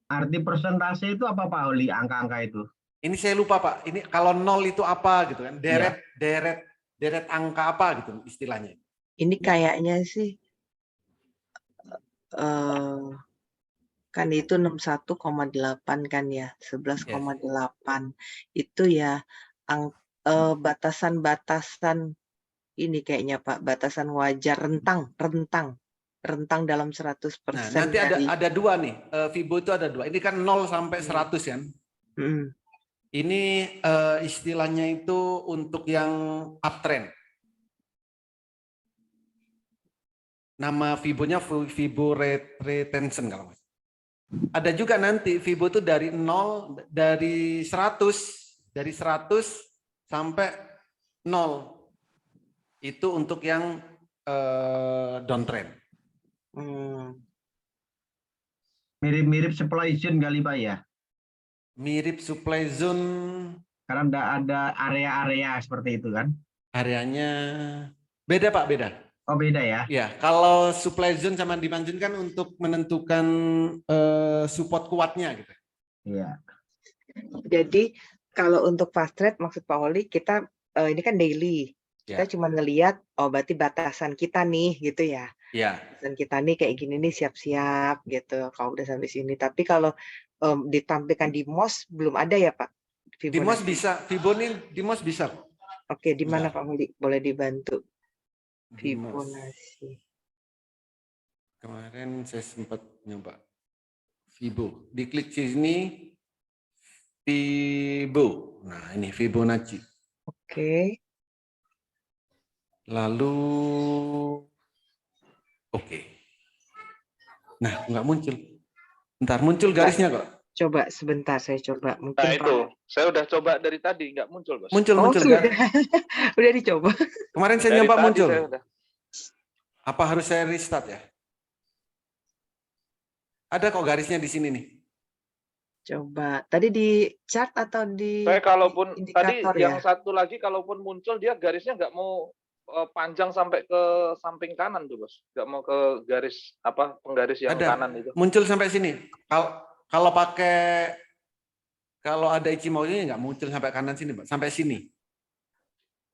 Arti persentase itu apa Pak Oli, angka-angka itu? Ini saya lupa Pak. Ini kalau 0 itu apa gitu kan? Deret angka apa gitu istilahnya. Ini kayaknya sih kan itu 61,8 kan ya, 11,8 itu ya batasan-batasan ini kayaknya Pak, batasan wajar rentang dalam 100%. Nah, nanti ada dua nih, Fibo itu ada dua. Ini kan 0 sampai 100 kan. Ini istilahnya itu untuk yang uptrend. Nama Fibonya Fibo retention kalau mas. Ada juga nanti Fibo itu dari 0, dari 100 sampai 0. Itu untuk yang downtrend. Mirip-mirip supply zone kali Pak ya? Mirip supply zone. Karena ada area-area seperti itu kan? Areanya beda Pak, beda. Oh beda ya? Ya, kalau supply zone sama demand zone kan untuk menentukan support kuatnya gitu. Iya. Jadi kalau untuk fast trade maksud Pak Oli kita ini kan daily. Kita cuma ngelihat oh berarti batasan kita nih gitu ya. Iya. Batasan kita nih kayak gini nih siap-siap gitu kalau udah sampai sini. Tapi kalau ditampilkan di MOS belum ada ya Pak? Di MOS bisa, Fibonacci di MOS bisa. Oke, di mana Pak Oli? Boleh dibantu? Di MOS. Fibonacci. Kemarin saya sempat nyoba Fibo. Diklik sini Fibo. Nah, ini Fibonacci. Oke. Lalu oke. Nah, nggak muncul. Bentar, muncul garisnya kok. Coba sebentar saya coba. Mungkin Nah itu, saya udah coba dari tadi nggak muncul, Bos. Muncul. sudah. Udah dicoba. Kemarin saya Dari nyoba tadi muncul. saya udah. Apa harus saya restart ya? Ada kok garisnya di sini nih. Coba. Tadi di chart atau di Saya kalaupun tadi indikator yang ya? satu lagi kalaupun muncul dia garisnya nggak mau panjang sampai ke samping kanan tuh, Bos. Nggak mau ke garis apa penggaris yang Ada. kanan itu. Muncul sampai sini. Kalau pakai kalau ada Ichimoku-nya nggak muncul sampai kanan sini, Pak. Sampai sini.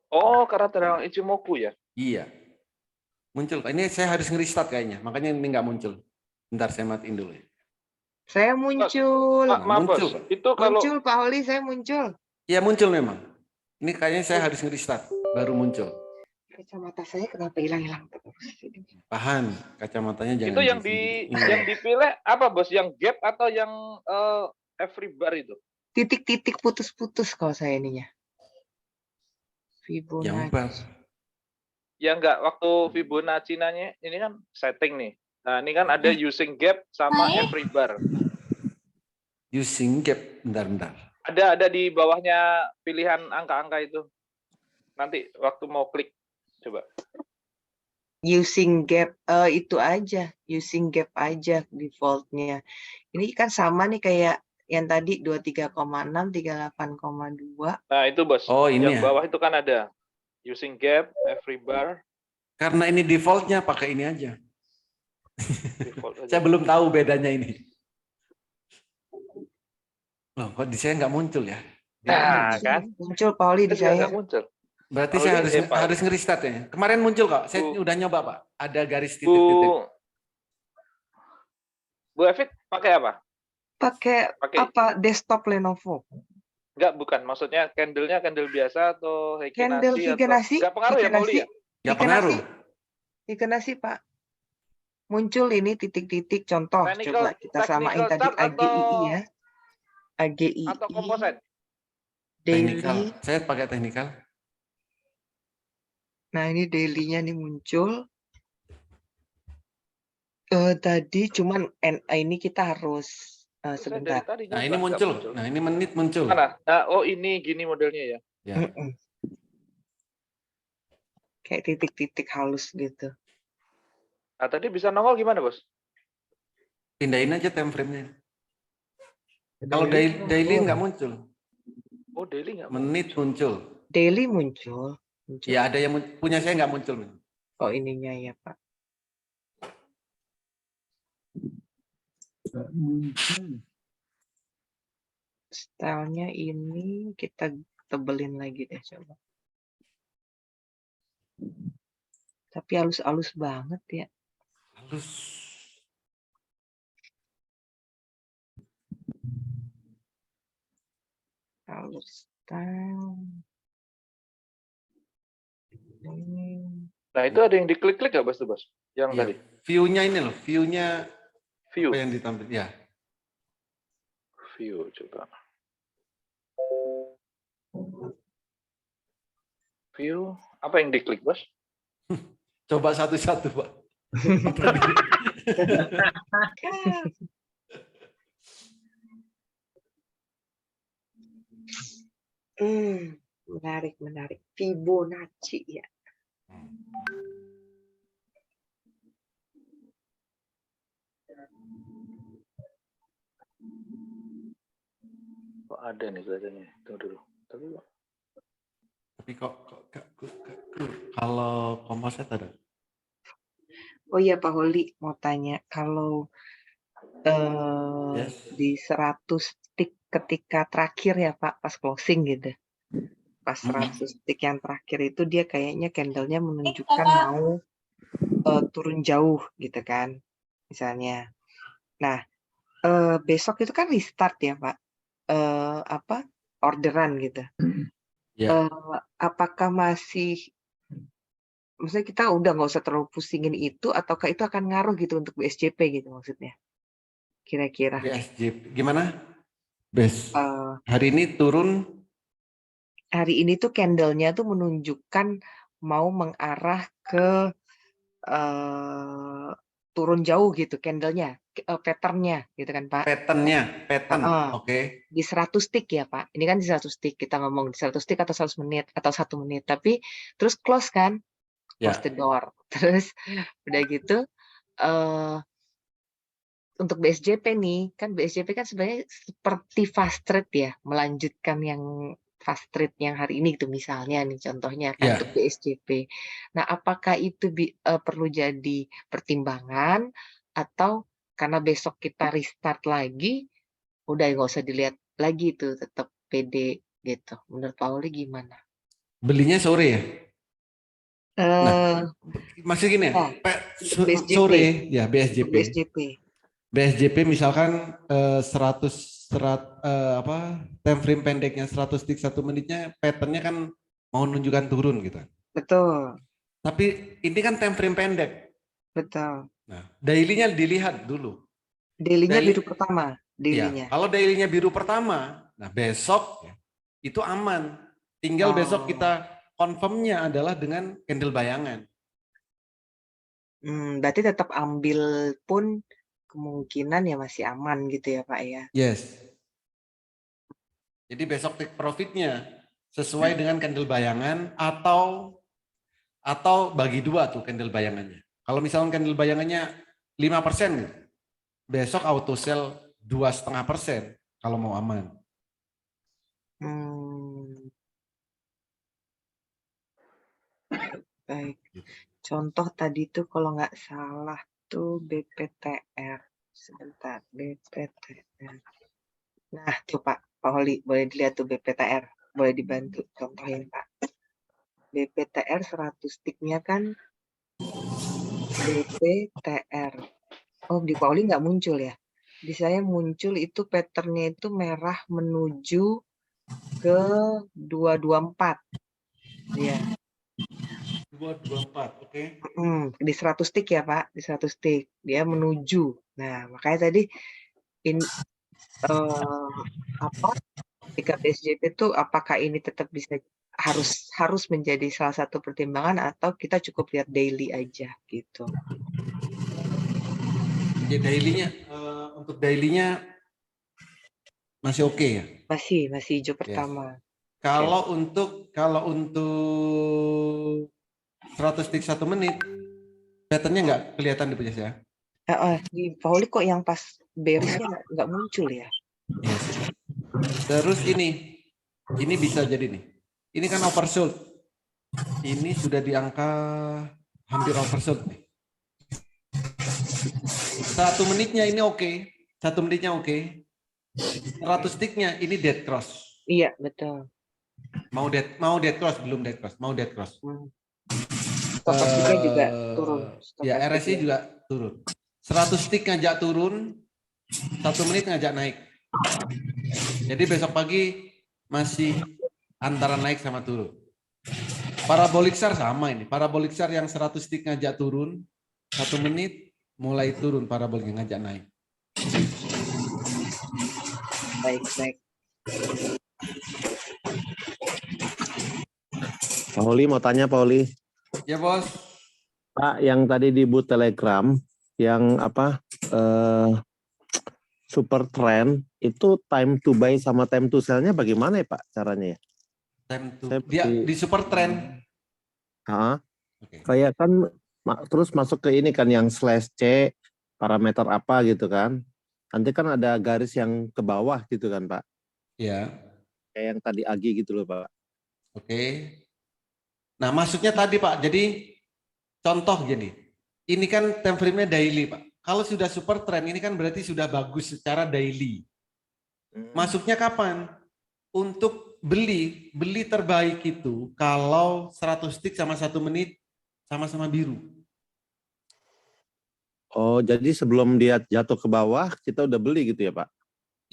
Oh, karena terang Ichimoku ya? Iya. Muncul. Ini saya harus nge-restart kayaknya. Makanya ini nggak muncul. Bentar saya matiin dulu ya. Saya muncul. Maaf, Bos. Muncul, Pak. Itu kalau Muncul Pak Oli, saya muncul. Iya muncul memang. Ini kayaknya saya harus nge-restart. Baru muncul. Kacamata saya kenapa hilang-hilang terus? Tahan. Kacamatanya jangan. itu yang yang dipilih apa, Bos? Yang gap atau yang every bar itu? Titik-titik putus-putus kalau saya ininya. Yang Fibonacci. bar. Ya enggak, waktu Fibonacci nanya, ini kan setting nih. Nah, ini kan ada using gap sama every bar. Using gap, bentar. Ada di bawahnya pilihan angka-angka itu. Nanti waktu mau klik, coba. Using gap itu aja, using gap aja defaultnya. Ini kan sama nih kayak yang tadi 23,6, 38,2. Nah itu bos. Oh, ini yang ya. bawah itu kan ada using gap, every bar. Karena ini defaultnya pakai ini aja. Default aja. Saya belum tahu bedanya ini. Loh, kok di saya nggak muncul ya? Nah kan. Muncul Pauli di Itu juga saya. nggak muncul. Berarti Pauli saya Pak. harus nge-restart ya. Kemarin muncul kok. Saya udah nyoba Pak. Ada garis Bu titik-titik. Bu Evit pakai apa? Pakai apa? Desktop Lenovo. Enggak, bukan. Maksudnya candle-nya candle biasa atau Candle Higenasi atau enggak pengaruh ya Pauli ya? Nggak pengaruh. Higenasi Pak. Muncul ini titik-titik contoh. Technical- Coba kita samain technical tadi chart AGII ya. AGII. Atau composite? Teknikal. Daily. Saya pakai teknikal. Nah ini daily-nya nih muncul. Tadi cuman ini kita harus sebentar. Nah ini muncul. Nah ini menit muncul. Mana? Nah, oh ini gini modelnya ya. Ya. Kayak titik-titik halus gitu. Nah, tadi bisa nongol gimana, Bos? Pindahin aja time frame-nya. Kalau daily nggak muncul. Oh, daily nggak Menit muncul. Daily muncul. Ya ada yang punya saya nggak muncul. Oh ininya ya Pak. Stylenya ini kita tebelin lagi deh coba. Tapi halus-halus banget ya. Halus. Halus style. Nah, itu ada yang diklik-klik nggak, Bos, tuh, Bos? Yang Iya. tadi. View-nya ini loh, view-nya View. apa yang ditampil? Ya. View coba. View apa yang diklik, Bos? Coba satu-satu, Pak. Menarik. Fibonacci ya. Oh, ada nih kelihatannya. Tunggu dulu. Tapi kok kalau komposit ada? Oh iya Pak Holi mau tanya kalau di 100 tick ketika terakhir ya Pak pas closing gitu. Pas 100 tick yang terakhir itu dia kayaknya candlenya menunjukkan mau turun jauh gitu kan. Misalnya. Nah, besok itu kan restart ya Pak. Orderan gitu. Ya. Apakah masih maksudnya kita udah nggak usah terlalu pusingin itu ataukah itu akan ngaruh gitu untuk BSJP gitu maksudnya kira-kira BSJP gimana? Hari ini turun. Hari ini tuh candlenya tuh menunjukkan mau mengarah ke turun jauh gitu candlenya, patternnya gitu kan Pak. Pattern. Oke. Di 100 tick ya Pak. Ini kan di 100 tick kita ngomong di 100 tick atau 100 menit atau 1 menit. Tapi terus close kan, close the door. Terus udah gitu untuk BSJP nih kan BSJP kan sebenarnya seperti fast trade ya, melanjutkan yang fast trade yang hari ini gitu misalnya nih contohnya kan untuk BSJP. Nah, apakah itu perlu jadi pertimbangan atau karena besok kita restart lagi udah nggak usah dilihat lagi itu tetap PD gitu. Menurut Pak Oli gimana? Belinya sore ya? Masih gini ya? Sore ya BSJP. BSJP misalkan 100 time frame pendeknya 100 tick 1 menitnya patternnya kan mau menunjukkan turun gitu. Betul. Tapi ini kan time frame pendek. Betul. Nah, daily-nya dilihat dulu. Daily-nya biru pertama. Daily-nya. Ya, kalau daily-nya biru pertama, nah besok itu aman. Tinggal besok kita confirm-nya adalah dengan candle bayangan. Berarti tetap ambil pun kemungkinan ya masih aman gitu ya Pak ya. Yes. Jadi besok take profitnya sesuai dengan candle bayangan atau bagi dua tuh candle bayangannya. Kalau misalnya candle bayangannya 5% gitu, besok auto sell 2,5% kalau mau aman. Baik. Contoh tadi tuh kalau nggak salah tuh BPTR. Sebentar, BPTR. Nah, tuh Pak Holi, boleh dilihat tuh BPTR. Boleh dibantu contohin Pak. BPTR 100 sticknya kan BPTR. Oh, di Pak Holi nggak muncul ya? Di saya muncul itu patternnya itu merah menuju ke 224. Ya. 224, oke. Di 100 stick ya Pak, di 100 stick. Dia menuju. Nah, makanya tadi jika BSJP itu apakah ini tetap bisa harus menjadi salah satu pertimbangan atau kita cukup lihat daily aja gitu. Ya dailynya untuk dailynya masih oke ya? Masih hijau pertama. Kalau untuk 100 stick 1 menit, patternnya nggak kelihatan di punya saya. Di Pauli kok yang pas berisnya nggak muncul ya? Yes. Terus ini bisa jadi nih. Ini kan oversold. Ini sudah di angka hampir oversold nih. 1 menitnya ini oke. 1 menitnya oke. 100 sticknya ini dead cross. Iya betul. Mau dead cross, belum dead cross, mau dead cross. Stokastiknya juga turun. Ya RSI juga turun. 100 stick ngajak turun, 1 menit ngajak naik. Jadi besok pagi masih antara naik sama turun. Parabolic SAR sama ini. Parabolic SAR yang 100 stick ngajak turun, 1 menit mulai turun parabolik ngajak naik. Baik. Pak Holi mau tanya Pak Holi. Ya bos. Pak, yang tadi di booth Telegram, yang super trend itu time to buy sama time to sell-nya bagaimana ya Pak caranya ya? Time to dia di super trend. Okay. Kayak kan terus masuk ke ini kan yang slash C parameter apa gitu kan? Nanti kan ada garis yang ke bawah gitu kan Pak? Iya. Kayak yang tadi Agi gitu loh Pak. Oke. Nah maksudnya tadi Pak, jadi contoh gini, ini kan time frame-nya daily Pak. Kalau sudah super trend ini kan berarti sudah bagus secara daily. Masuknya kapan? Untuk beli terbaik itu kalau 100 stick sama 1 menit sama-sama biru. Oh, jadi sebelum dia jatuh ke bawah kita udah beli gitu ya Pak?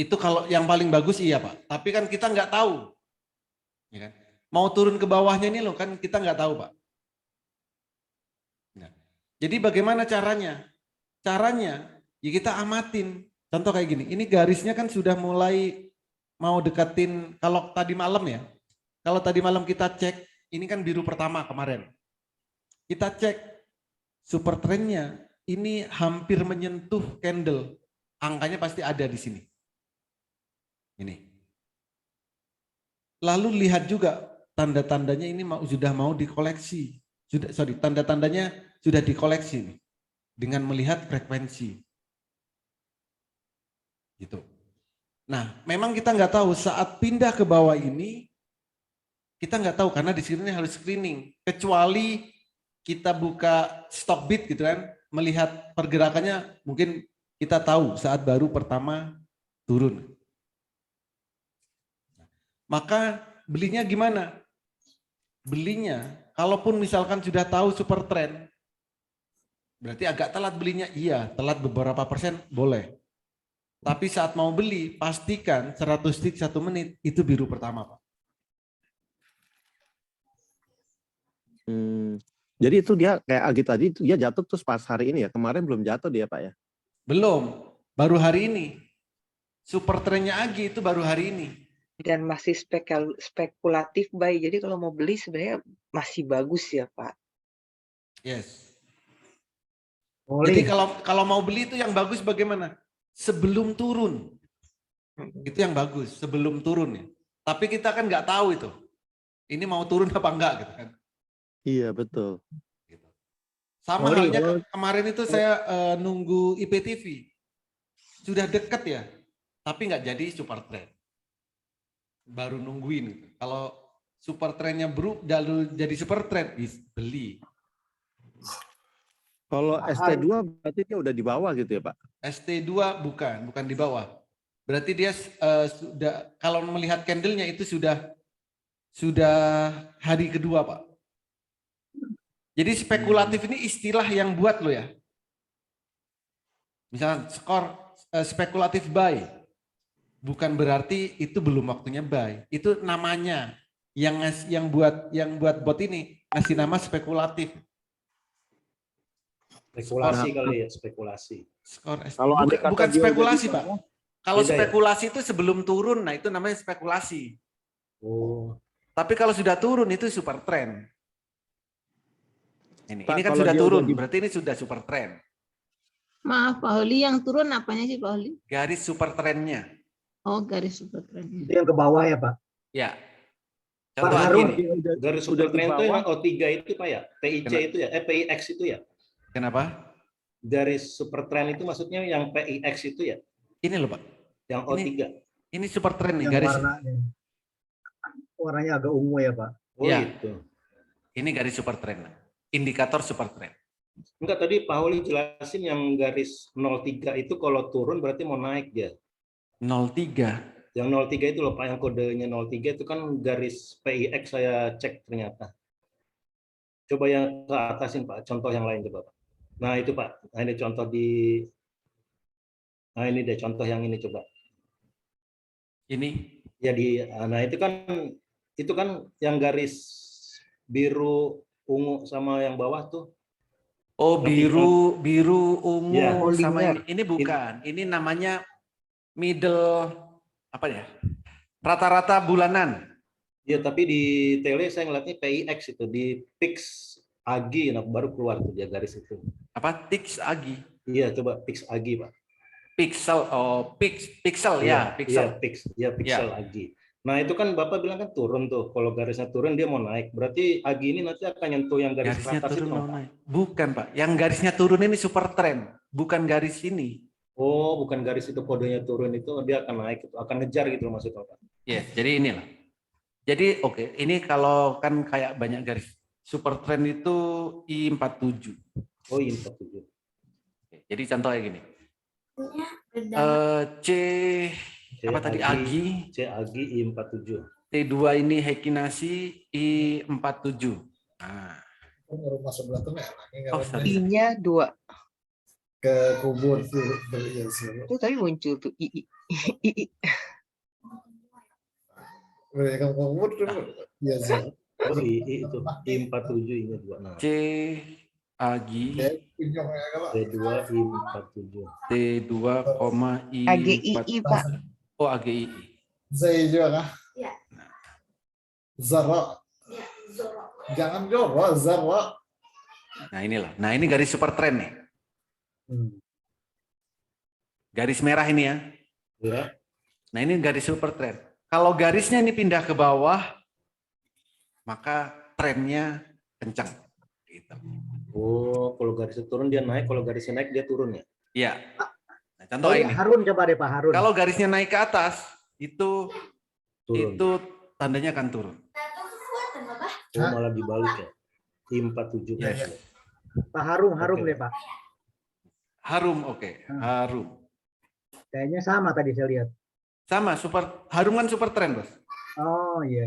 Itu kalau yang paling bagus iya Pak. Tapi kan kita nggak tahu. Ya kan? Mau turun ke bawahnya ini loh kan kita nggak tahu Pak. Nah, jadi bagaimana caranya? Caranya ya kita amatin. Contoh kayak gini, ini garisnya kan sudah mulai mau deketin, kalau tadi malam ya, kalau tadi malam kita cek, ini kan biru pertama kemarin. Kita cek super trendnya, ini hampir menyentuh candle. Angkanya pasti ada di sini. Ini. Lalu lihat juga tanda-tandanya ini sudah mau dikoleksi. Tanda-tandanya sudah dikoleksi nih, dengan melihat frekuensi. Gitu. Nah, memang kita nggak tahu saat pindah ke bawah ini, kita nggak tahu karena di sini harus screening. Kecuali kita buka stock bid gitu kan, melihat pergerakannya mungkin kita tahu saat baru pertama turun. Maka belinya gimana? Belinya, kalaupun misalkan sudah tahu super trend, berarti agak telat belinya, iya, telat beberapa persen boleh. Tapi saat mau beli, pastikan 100 stick 1 menit itu biru pertama, Pak. Jadi itu dia kayak Agi tadi, itu dia jatuh terus pas hari ini ya, kemarin belum jatuh dia Pak ya? Belum, baru hari ini. Super trendnya Agi itu baru hari ini. Dan masih spekulatif buy, jadi kalau mau beli sebenarnya masih bagus ya Pak. Yes. Jadi kalau mau beli itu yang bagus bagaimana? Sebelum turun. Itu yang bagus, sebelum turun ya. Tapi kita kan nggak tahu itu. Ini mau turun apa enggak gitu kan. Iya, betul. Sama Pauli, halnya kalau- kemarin itu saya nunggu IPTV. Sudah deket ya, tapi nggak jadi super trend. Baru nungguin gitu. Kalau super trendnya jadi super trend, beli. Kalau ST2 berarti dia udah di bawah gitu ya, Pak? ST2 bukan di bawah. Berarti dia sudah, kalau melihat candlenya itu sudah hari kedua, Pak. Jadi spekulatif ini istilah yang buat lo ya. Misalnya skor spekulatif buy. Bukan berarti itu belum waktunya buy. Itu namanya yang buat bot ini ngasih nama spekulatif. Spekulasi kali ya, spekulasi. Skor Kalau andai kata bukan dia spekulasi, jadi Pak. bawah, Kalau beda ya? spekulasi itu sebelum turun, nah itu namanya spekulasi. Oh. Tapi kalau sudah turun itu super trend. Ini Pak, kan kalau sudah dia turun, udah di- berarti ini sudah super trend. Maaf Pak Holi, yang turun apanya sih Pak Holi? Garis super trendnya. Oh, garis super trend. Itu yang ke bawah ya, Pak. Ya. Pak Contoh Harun, gini. Garis super trend itu yang O3 itu Pak ya? PIC Kenapa? itu ya? PIX itu ya? Kenapa? Garis super trend itu maksudnya yang PIX itu ya? Ini loh Pak. Yang O3. Ini super trend nih Yang garis. warnanya agak ungu ya, Pak. Oh Ya. itu. Ini garis super trend. Indikator super trend. Enggak, tadi Pak Holi jelasin yang garis 03 itu kalau turun berarti mau naik dia. 03. Yang 03 itu loh Pak, yang kodenya 03 itu kan garis PIX saya cek ternyata. Coba yang ke atasin Pak, contoh yang lain coba Pak. Nah itu Pak, nah ini contoh nah ini deh contoh yang ini coba. Ini. Jadi, nah itu kan yang garis biru, ungu sama yang bawah tuh. Oh, biru, ungu Ya. sama ini bukan. Ini namanya middle apa ya? Rata-rata bulanan. Ya, tapi di tele saya ngeliatnya PIX itu di PIX AGI, nah baru keluar tuh dia garis itu. Apa? Tix Agi. Iya, coba PIX AGI Pak. Pixel, pixel ya, pixel. Pixel AGI. Nah itu kan Bapak bilang kan turun tuh. Kalau garisnya turun dia mau naik. Berarti AGI ini nanti akan nyentuh yang garis Garisnya atas turun itu. mau naik. Bukan Pak, yang garisnya turun ini super trend, bukan garis ini. Oh, bukan garis itu kodenya turun itu dia akan naik itu, akan ngejar gitu maksudnya Pak. Ya, jadi inilah. Jadi oke, ini kalau kan kayak banyak garis. Super trend itu I47. Oh, I47. Jadi contohnya gini. C apa tadi Agi, C AGI I47. T2 ini Hekinasi I47. Nah, Rumah sebelah tuh oh, sorry. I-nya 2. ke kubur ya sih. Itu tadi muncul tuh I. Mereka kubur ya sih. Oh, I itu I47 ini 2. Nah, C Agi T2 I47. T2, I AGII, Pak. Oh, AGII. Zai juga kah? Zara. Jangan Joro, Zara. Nah inilah. Nah ini garis super trend nih. Garis merah ini ya. Ya. Nah ini garis super trend. Kalau garisnya ini pindah ke bawah, maka trennya kencang. Gitu. Oh, kalau garisnya turun dia naik, kalau garisnya naik dia turun ya? Iya. Nah, contoh Oh, ini. Harun coba deh Pak Harun. Kalau garisnya naik ke atas, itu Turun. itu tandanya akan turun. Oh, malah dibalik ya. I47. Ya, ya. Pak Harum Oke. deh Pak. Harum, oke. Harum. Kayaknya sama tadi saya lihat. Sama, Harum kan super trend, Bos. Oh iya.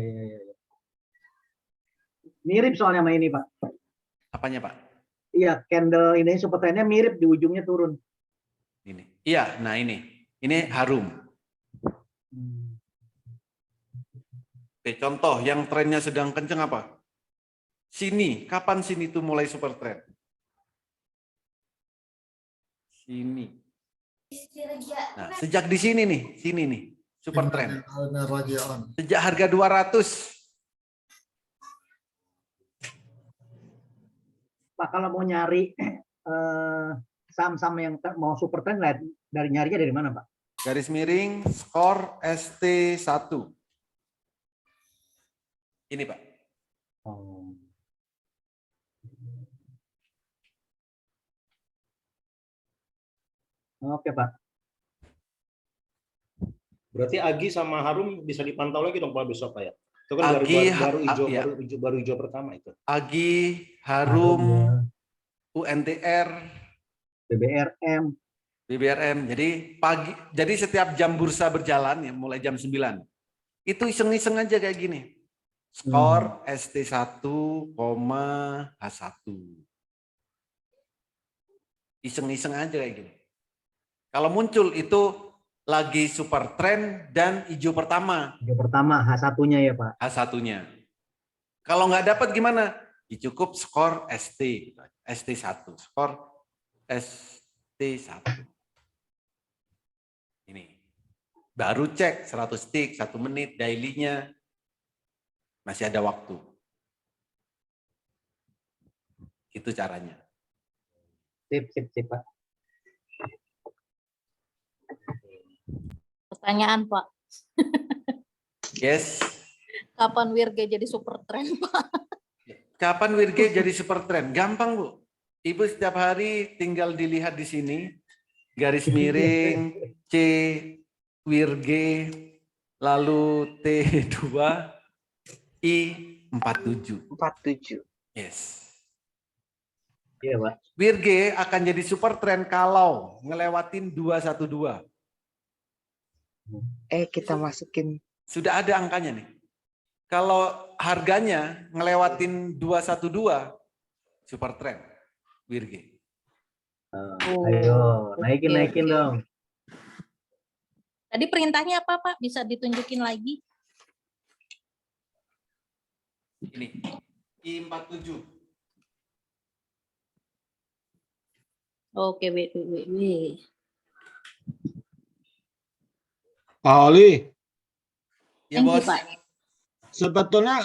Mirip soalnya sama ini Pak. Apanya, Pak? Iya, candle ini super trendnya mirip, di ujungnya turun. Ini. Iya, nah ini. Ini Harum. Oke, contoh yang trennya sedang kenceng apa? Sini, kapan sini tuh mulai super trend? Sini. Nah, sejak di sini nih, super trend. Sejak harga 200. Pak kalau mau nyari saham-saham yang mau super trend nyarinya dari mana Pak? Garis miring, skor ST1. Ini Pak. Oke Pak. Berarti Agi sama Harum bisa dipantau lagi dong Pak besok Pak ya? Itu kan Agi, baru hijau, ya. baru hijau pertama itu. Agi, Harum, UNTR, BBRM. BBRM. Jadi pagi, jadi setiap jam bursa berjalan ya mulai jam 9. Itu iseng-iseng aja kayak gini. Skor ST1, H1. Iseng-iseng aja kayak gini. Kalau muncul itu lagi super trend dan hijau pertama. Hijau pertama, H1-nya ya Pak. H1-nya. Kalau nggak dapat gimana? Ya cukup skor ST. ST1. Skor ST1. Ini. Baru cek 100 stick, 1 menit, daily-nya. Masih ada waktu. Itu caranya. Sip Pak. Pertanyaan Pak. Yes. Kapan Wirge jadi super trend Pak? Kapan Wirge jadi super trend? Gampang Bu. Ibu setiap hari tinggal dilihat di sini. Garis miring, C, Wirge, lalu T2, I, 47. 47. Yes. Iya Pak. Wirge akan jadi super trend kalau ngelewatin 212. Kita masukin. Sudah ada angkanya nih. Kalau harganya ngelewatin 212, super trend Wirge. Ayo, naikin dong. Tadi perintahnya apa Pak? Bisa ditunjukin lagi? Ini I47. Oke, wait. Pak Oli, Ya Bos. sebetulnya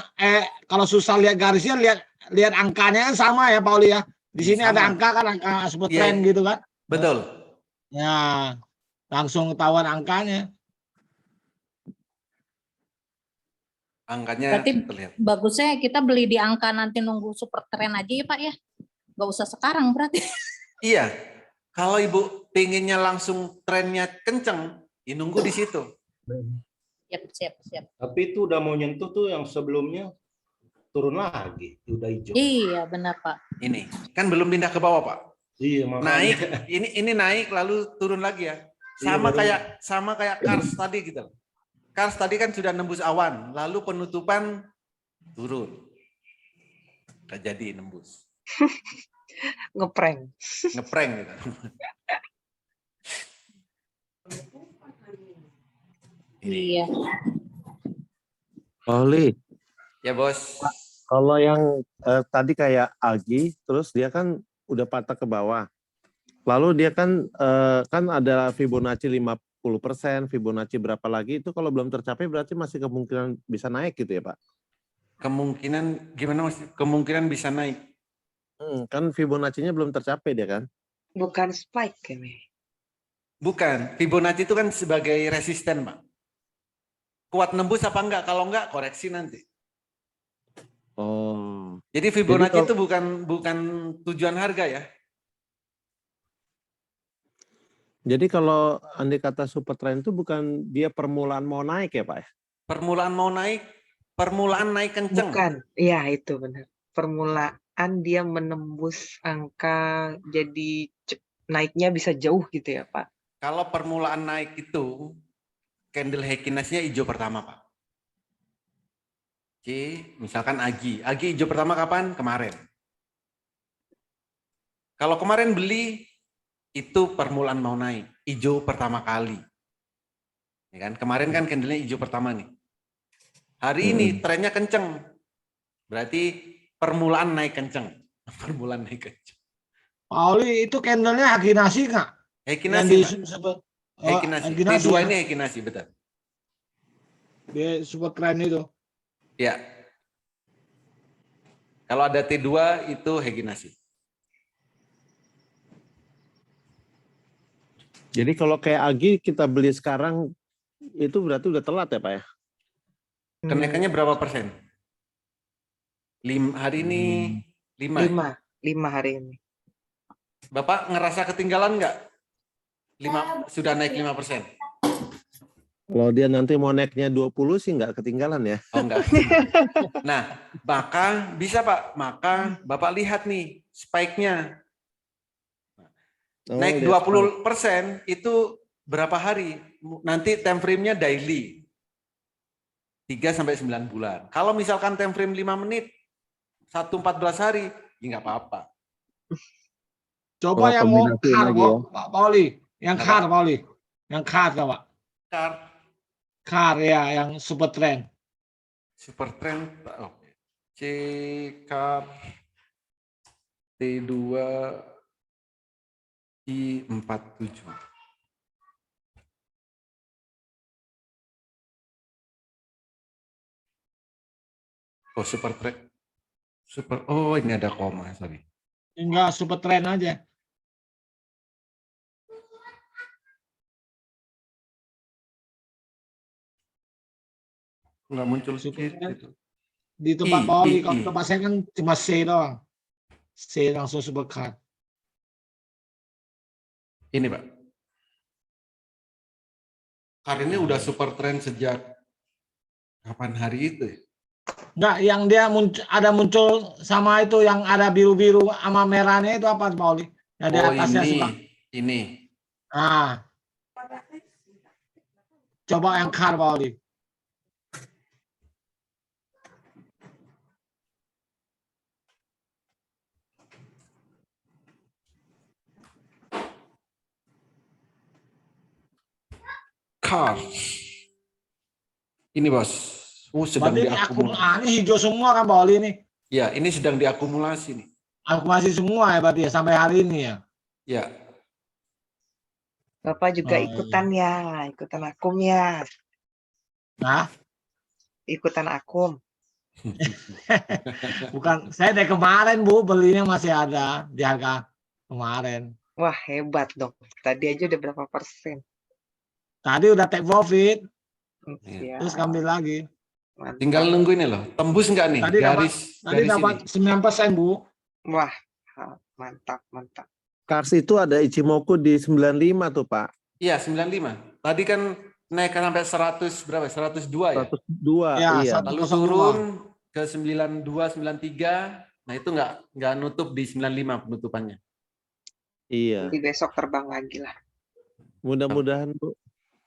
kalau susah lihat garisnya, lihat angkanya kan sama ya Pak Oli ya. Di sini Sama. ada angka kan, angka super Iya. trend gitu kan. Betul. Ya, langsung ketahuan angkanya. Angkanya Berarti terlihat. bagusnya kita beli di angka nanti nunggu super trend aja ya Pak ya? Nggak usah sekarang berarti. Iya. Kalau Ibu pengennya langsung trennya kenceng, ya nunggu di situ. Siap. Tapi itu udah mau nyentuh tuh yang sebelumnya turun lagi, udah hijau. Iya benar Pak. Ini kan belum pindah ke bawah Pak. Iya makanya. Naik, ini naik lalu turun lagi ya. Sama Iya, kayak Kars tadi gitu. Kars tadi kan sudah nembus awan, lalu penutupan turun. Nggak jadi nembus. Ngeprank. Ngeprank gitu. Iya. Oli, Ya Bos. kalau yang tadi kayak Agi, terus dia kan udah patah ke bawah. Lalu dia kan ada Fibonacci 50%, Fibonacci berapa lagi, itu kalau belum tercapai berarti masih kemungkinan bisa naik gitu ya Pak? Kemungkinan gimana Mas? Kemungkinan bisa naik. Kan Fibonacci-nya belum tercapai dia kan? Bukan spike kayaknya. Bukan, Fibonacci itu kan sebagai resisten, Pak. Kuat nembus apa enggak? Kalau enggak, koreksi nanti. Oh. Jadi Fibonacci Jadi itu bukan tujuan harga ya. Jadi kalau andai kata super trend itu bukan dia permulaan mau naik ya Pak? Permulaan mau naik, permulaan naik kenceng. Bukan, iya itu benar. Permulaan dia menembus angka, jadi naiknya bisa jauh gitu ya Pak. Kalau permulaan naik itu, candle Hekinasnya hijau pertama Pak. Misalkan Agi hijau pertama kapan? Kemarin. Kalau kemarin beli, itu permulaan mau naik, hijau pertama kali. Ya kan? Kemarin kan candlenya hijau pertama nih. Hari ini trennya kenceng. Berarti permulaan naik kenceng. Permulaan naik kenceng. Pak Oli, itu candlenya Hekinasi nggak? Hekinasi. Hekinasi. Hekinasi T2 ya? ini Hekinasi, betul. Dia super trend itu. Ya. Kalau ada T2 itu Hekinasi. Jadi kalau kayak Agi kita beli sekarang itu berarti udah telat ya Pak ya? Kenaikannya berapa persen? Hari ini 5. 5 hari ini. Bapak ngerasa ketinggalan nggak? 5 sudah naik 5%. Kalau dia nanti mau naiknya 20 sih nggak ketinggalan ya. Oh enggak. Nah, maka bisa Pak, maka Bapak lihat nih spike-nya. Naik 20% itu berapa hari? Nanti time frame-nya daily. 3-9 bulan. Kalau misalkan time frame 5 menit, 1-14 hari, ya nggak apa-apa. Coba yang mau car, Pak Pauli. Yang car, Pauli. Yang car, Pak. Car ya, yang super trend. Super trend, C car T2 I47. Oh, super trend. Oh, ini ada koma, sorry. Enggak, super trend aja. Nggak muncul di tempat Pauli. Kalau tempat saya kan cuma C doang. C langsung super card. Ini Pak. Hari ini udah super trend sejak kapan hari itu ya? Enggak, yang dia muncul sama itu yang ada biru-biru sama merahnya itu apa Pauli? Yang di atasnya ini. Ah. Coba yang car Pauli. Car. Ini Bos. Sedang diakumulasi. Ini hijau semua kan Pauli ini. Ya, ini sedang diakumulasi nih. Akumulasi semua ya berarti ya sampai hari ini ya. Ya. Bapak juga ikutan ya, ikutan akum ya. Nah, ikutan akum. Bukan, saya dari kemarin Bu belinya masih ada di harga kemarin. Wah hebat dong. Tadi aja udah berapa persen? Tadi udah take profit. Ya. Terus ambil lagi. Mantap. Tinggal nunggu ini loh. Tembus nggak nih? Tadi dapat 9% Bu. Wah, mantap. Kars itu ada Ichimoku di 95 tuh Pak. Iya 95. Tadi kan naik sampai 100 berapa? 102 ya? 102. Iya. Lalu turun ke 92, 93. Nah itu nggak nutup di 95 penutupannya. Iya. Di besok terbang lagi lah. Mudah-mudahan Bu.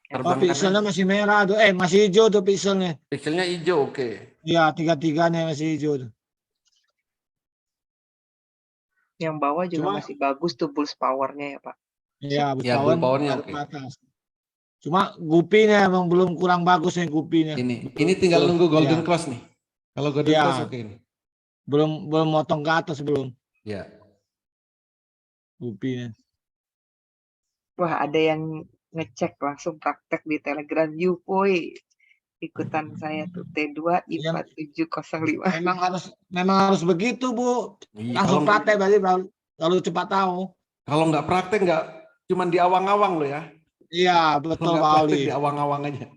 Oh, pixelnya masih merah tuh. Masih hijau tuh pixelnya. Pixelnya hijau, oke. Iya, 3-3-nya masih hijau tuh. Yang bawah juga masih bagus tuh pulse powernya ya Pak. Iya, ya, powernya oke. Cuma gupinya emang belum kurang bagus nih gupinya. Ini tinggal nunggu golden cross nih. Kalau golden cross oke ini. Belum motong ke atas belum. Ya. Gupinya. Wah, ada yang ngecek langsung praktek di Telegram Yupoi. Ikutan saya tuh T2 I4705. Memang harus begitu Bu. Langsung praktek berarti kalau cepat tahu. Kalau nggak praktek nggak cuman di awang-awang loh ya. Iya betul Pak Ali. Di awang-awang aja.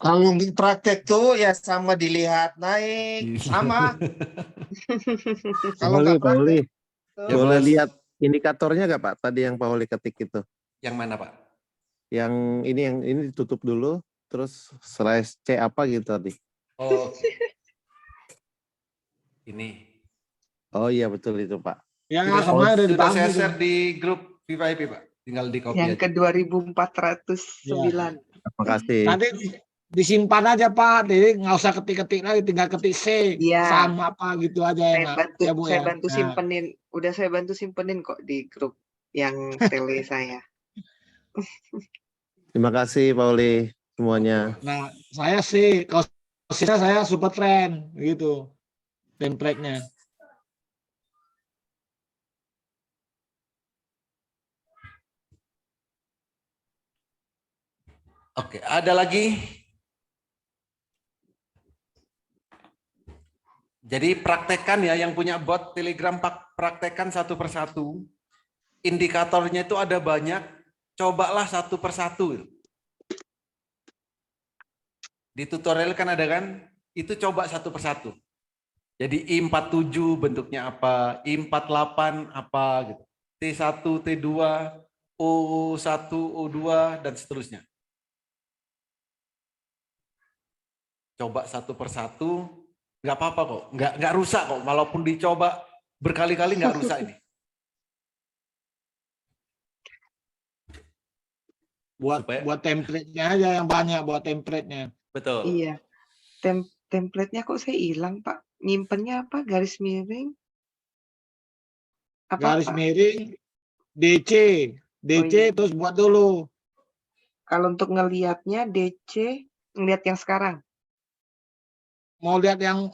Kalau praktek tuh ya sama dilihat naik sama. Kalau Pak Oli, boleh lihat indikatornya nggak Pak? Tadi yang Pak Oli ketik itu. Yang mana Pak? Yang ini ditutup dulu, terus slash C apa gitu tadi. Oh, ini. Oh iya betul itu Pak. Ya, sudah saya share di grup VIP Pak. Tinggal di copy yang aja. ke 2409. Ya. Terima kasih. Nanti disimpan aja Pak, jadi nggak usah ketik-ketik lagi, tinggal ketik C sama apa gitu aja ya. Saya bantu simpenin, udah saya bantu simpenin kok di grup yang tele saya. Terima kasih Pak Oli semuanya. Nah, saya sih kalau saya super trend gitu template-nya. Oke, ada lagi? Jadi praktekkan ya, yang punya bot Telegram praktekkan satu persatu. Indikatornya itu ada banyak, cobalah satu persatu. Di tutorial kan ada kan, itu coba satu persatu. Jadi I47 bentuknya apa, I48 apa gitu. T1, T2, O1, O2 dan seterusnya. Coba satu persatu, nggak apa-apa kok, nggak rusak kok. Walaupun dicoba berkali-kali nggak rusak ini. Buat template-nya aja yang banyak, buat template-nya. Betul. Iya. Template-nya kok saya hilang, Pak. Nyimpennya apa? Garis miring? Apa, Garis Pak? miring DC, iya. terus buat dulu. Kalau untuk ngelihatnya DC, ngelihat yang sekarang. Mau lihat yang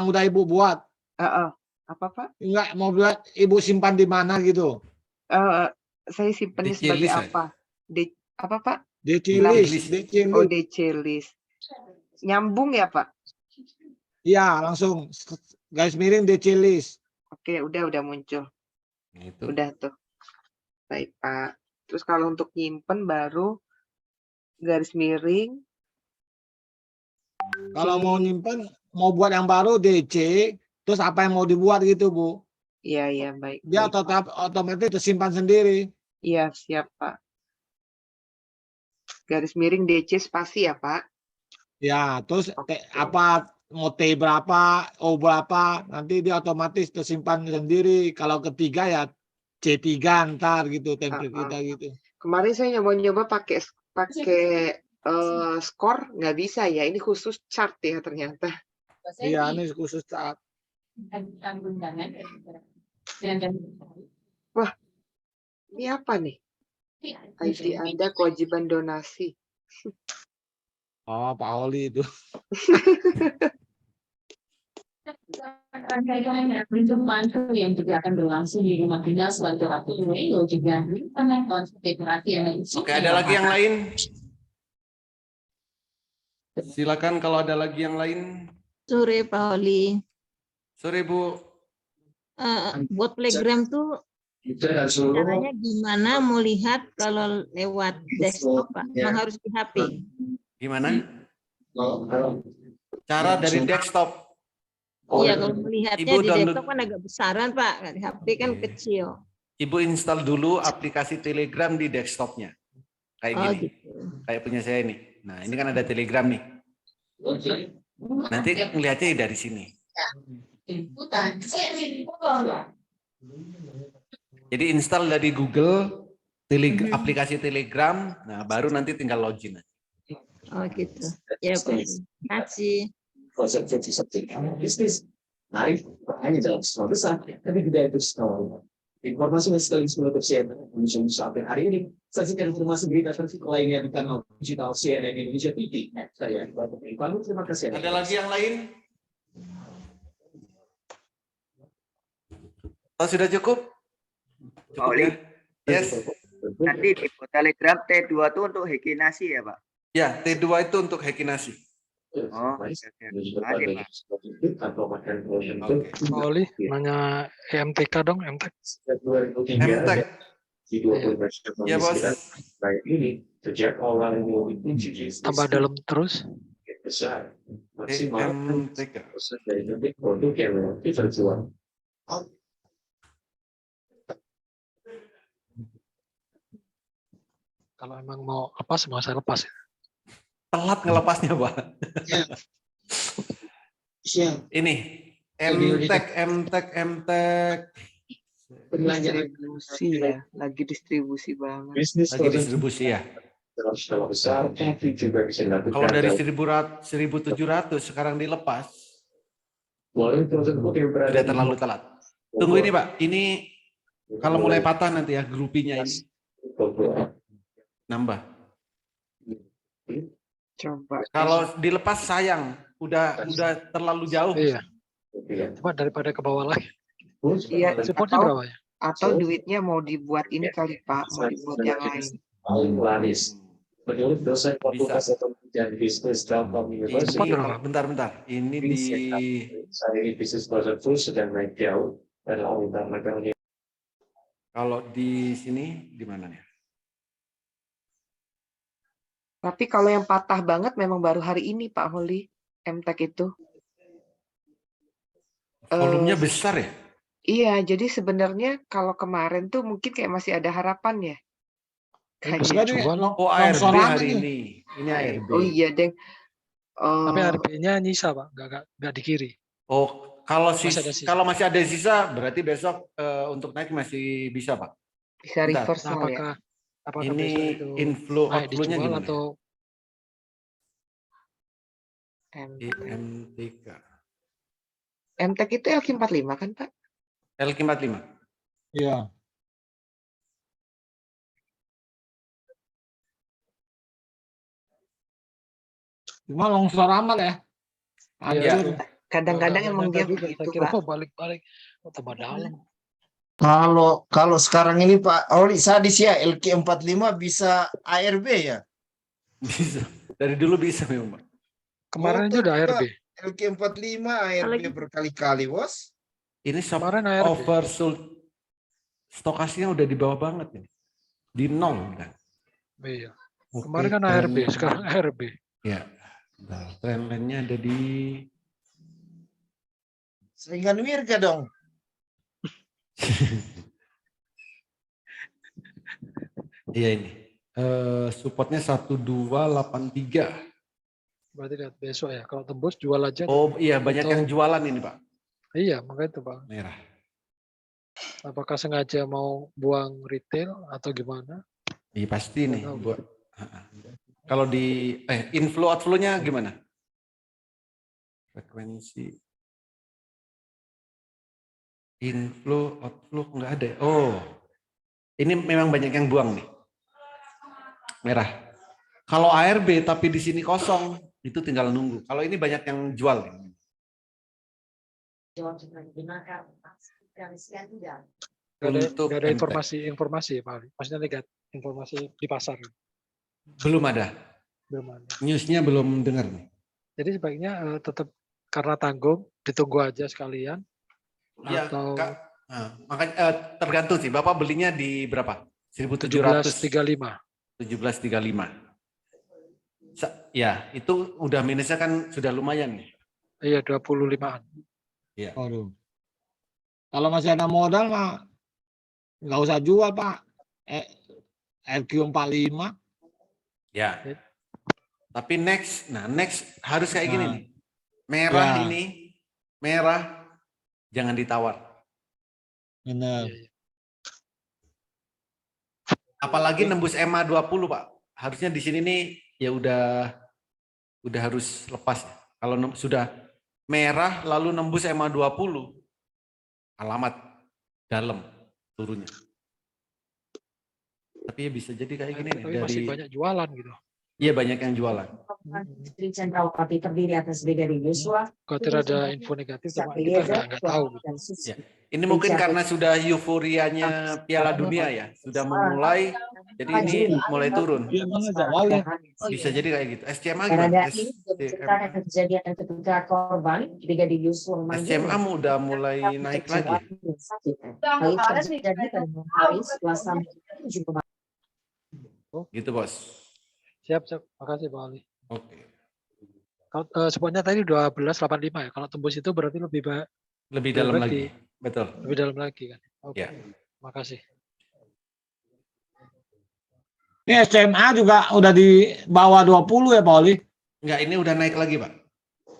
udah Ibu buat? Apa, Pak? Enggak, mau lihat Ibu simpan di mana gitu. Saya simpannya DC sebagai list, apa? Apa, Pak? DC Bentar. list, DC Oh, list. DC list. Nyambung ya, Pak? Iya, langsung garis miring DC list. Oke, udah muncul. Itu. Udah tuh. Baik, Pak. Terus kalau untuk nyimpen baru garis miring. Kalau mau nyimpen, mau buat yang baru DC, terus apa yang mau dibuat gitu, Bu. Iya, baik. Dia otomatis tersimpan sendiri. Iya, siap, Pak. Garis miring DC spasi ya, Pak? Ya, terus apa mau T berapa, O berapa, nanti dia otomatis tersimpan sendiri. Kalau ketiga ya C3 ntar gitu, template kita gitu. Kemarin saya nyoba pakai skor, nggak bisa ya. Ini khusus chart ya ternyata. Iya, ini khusus chart. Wah, ini apa nih? ID Anda kewajiban donasi. Oh, Pak Oli itu. Rangkaian yang juga akan berlangsung di rumah dinas Wakil Rakyat Indo juga konfederasi yang Oke, ada lagi yang lain? Silakan kalau ada lagi yang lain. Sore Pak Oli. Sore Bu. Buat playground tuh caranya gimana mau lihat kalau lewat desktop Pak? Memang harus di HP. Gimana? Cara dari desktop. Iya, kalau melihatnya Ibu di download, desktop kan agak besaran Pak, di HP kan kecil. Ibu install dulu aplikasi Telegram di desktopnya. Kayak gini. Gitu. Kayak punya saya ini. Nah, ini kan ada Telegram nih. Nanti melihatnya dari sini. Jadi install dari Google aplikasi Telegram, nah baru nanti tinggal login. Oh gitu. Ya, Pak. Terima kasih. hanya dalam skala besar, tapi juga itu skala. Informasi yang sekaligus menutup CNN Indonesia sampai hari ini. Saksikan informasi berita terkini lainnya di kanal digital CNN Indonesia TV. Saya Bapak Ivan, terima kasih. Ada lagi yang lain? Oh, sudah cukup? Pak Oli. Yes. Nanti di Telegram T2 itu untuk Hekinasi ya, Pak? Ya, T2 itu untuk Hekinasi. Oh, Pak Oli, nanya MTK dong, MTK. MTK. Ya, Bos. Tambah dalam terus. MTK. Kalau emang mau lepas, mau saya lepas. Telat ngelepasnya, Pak. Ini MTK. Distribusi ya, lagi distribusi banget. Lagi distribusi ya. Kalau dari 1.700 sekarang dilepas, sudah terlalu telat. Tunggu ini Pak, ini kalau mulai patah nanti ya grupinya ini. Nambah. Coba. Kalau dilepas sayang, udah terlalu jauh. Iya. Coba daripada ke bawah lagi. Iya, Supportnya berapa ya? atau duitnya mau dibuat ini kali Pak, mau dibuat yang lain. Menurut dosen fakultas ekonomi dan bisnis Telkom University, bentar. Ini di saat ini bisnis Buzzer sedang naik jauh dan levelnya. Kalau di sini di mana nih? Tapi kalau yang patah banget memang baru hari ini Pak Holi, MTK itu. Volumenya besar ya? Iya, jadi sebenarnya kalau kemarin tuh mungkin kayak masih ada harapan ya. Enggak nih, Kayaknya. Oh, ARB longsoran hari ini. ini. Ini ARB. Oh iya, Deng. Tapi Oh, RB-nya nyisa, Pak, nggak di kiri. Oh, kalau Masih ada sisa. kalau masih ada sisa, berarti besok untuk naik masih bisa, Pak. bisa Bentar. reversal ya. Apakah Ini besok itu inflow naik outflow-nya dijual gimana? atau IMTK. MTEK itu LQ45 kan, Pak? LQ45. Iya. Cuma longsor amat ya. Iya, Hancur. Kadang-kadang nggak emang nyangka dia juga. begitu, Saya kira Pak. mau balik-balik tambah dalam. Kalau sekarang ini Pak Oli sadis ya, LQ45 bisa ARB ya? Bisa. Dari dulu bisa memang, Pak. Kemarin aja udah ARB. LQ45 ARB berkali-kali, Bos. Ini Kemarin ARB. oversold. Stokasnya udah di bawah banget ini. Di 0 kan. Iya. Oke, Kemarin kan ARB, sekarang ARB. Ya. Nah, trendline-nya ada di Saingan Wirga dong. Iya ini. Supportnya 1283. Berarti lihat besok ya. Kalau tembus jual aja. Oh iya, banyak yang jualan ini, Pak. Iya, makanya itu, Pak. Merah. Apakah sengaja mau buang retail atau gimana? Iya pasti nih buat. Kalau di inflow outflow-nya gimana? Frekuensi inflow outflow nggak ada. Oh, ini memang banyak yang buang nih. Merah. Kalau ARB tapi di sini kosong, itu tinggal nunggu. Kalau ini banyak yang jual. Nggak ada informasi Pak Ali. Maksudnya negatif informasi di pasar. Belum ada. Belum ada. Newsnya belum dengar nih. Jadi sebaiknya tetap karena tanggung ditunggu aja sekalian. Iya, atau makanya tergantung sih. Bapak belinya di berapa? 1735. 1735. Ya, itu udah minusnya kan sudah lumayan nih. Iya, 25-an. Iya. Waduh. Kalau masih ada modal mah nggak usah jual, Pak. LQ45. Ya. Tapi next harus kayak gini nih. Merah ini, merah jangan ditawar. Benar. Apalagi nembus EMA 20, Pak. Harusnya di sini nih ya udah harus lepas. Kalau sudah merah lalu nembus EMA 20, alamat dalam turunnya. Tapi ya bisa jadi kayak gini nih. Tapi masih banyak jualan gitu. Iya, banyak yang jualan. Khawatir ada info negatif, teman kita nggak tahu. Ya. Ini mungkin karena sudah euforianya Piala Dunia ya, sudah memulai, jadi ini mulai turun. Bisa jadi kayak gitu. SCMA gimana? SCMA udah mulai naik lagi. Gitu, Bos. Siap. Makasih, Pak Ali. Oke. Kalau spotnya tadi 1285 ya. Kalau tembus itu berarti lebih dalam lagi. Betul. Lebih dalam lagi kan. Oke. Ya. Makasih. Ini SMA juga udah di bawah 20 ya, Pak Oli? Enggak, ini udah naik lagi, Pak.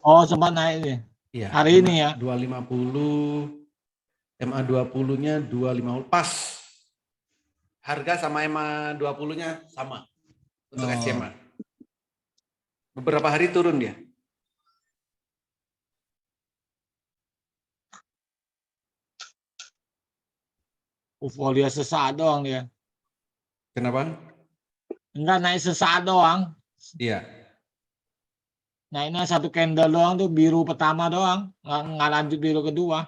Oh, sempat naik nih. Iya. Hari ini ya. 250, MA 20-nya 250 pas. Harga sama MA 20-nya sama untuk SMA. Beberapa hari turun dia. Euforia sesaat doang dia. Kenapa? Enggak naik sesaat doang. Iya. Naiknya satu candle doang tuh, biru pertama doang. Nggak lanjut biru kedua.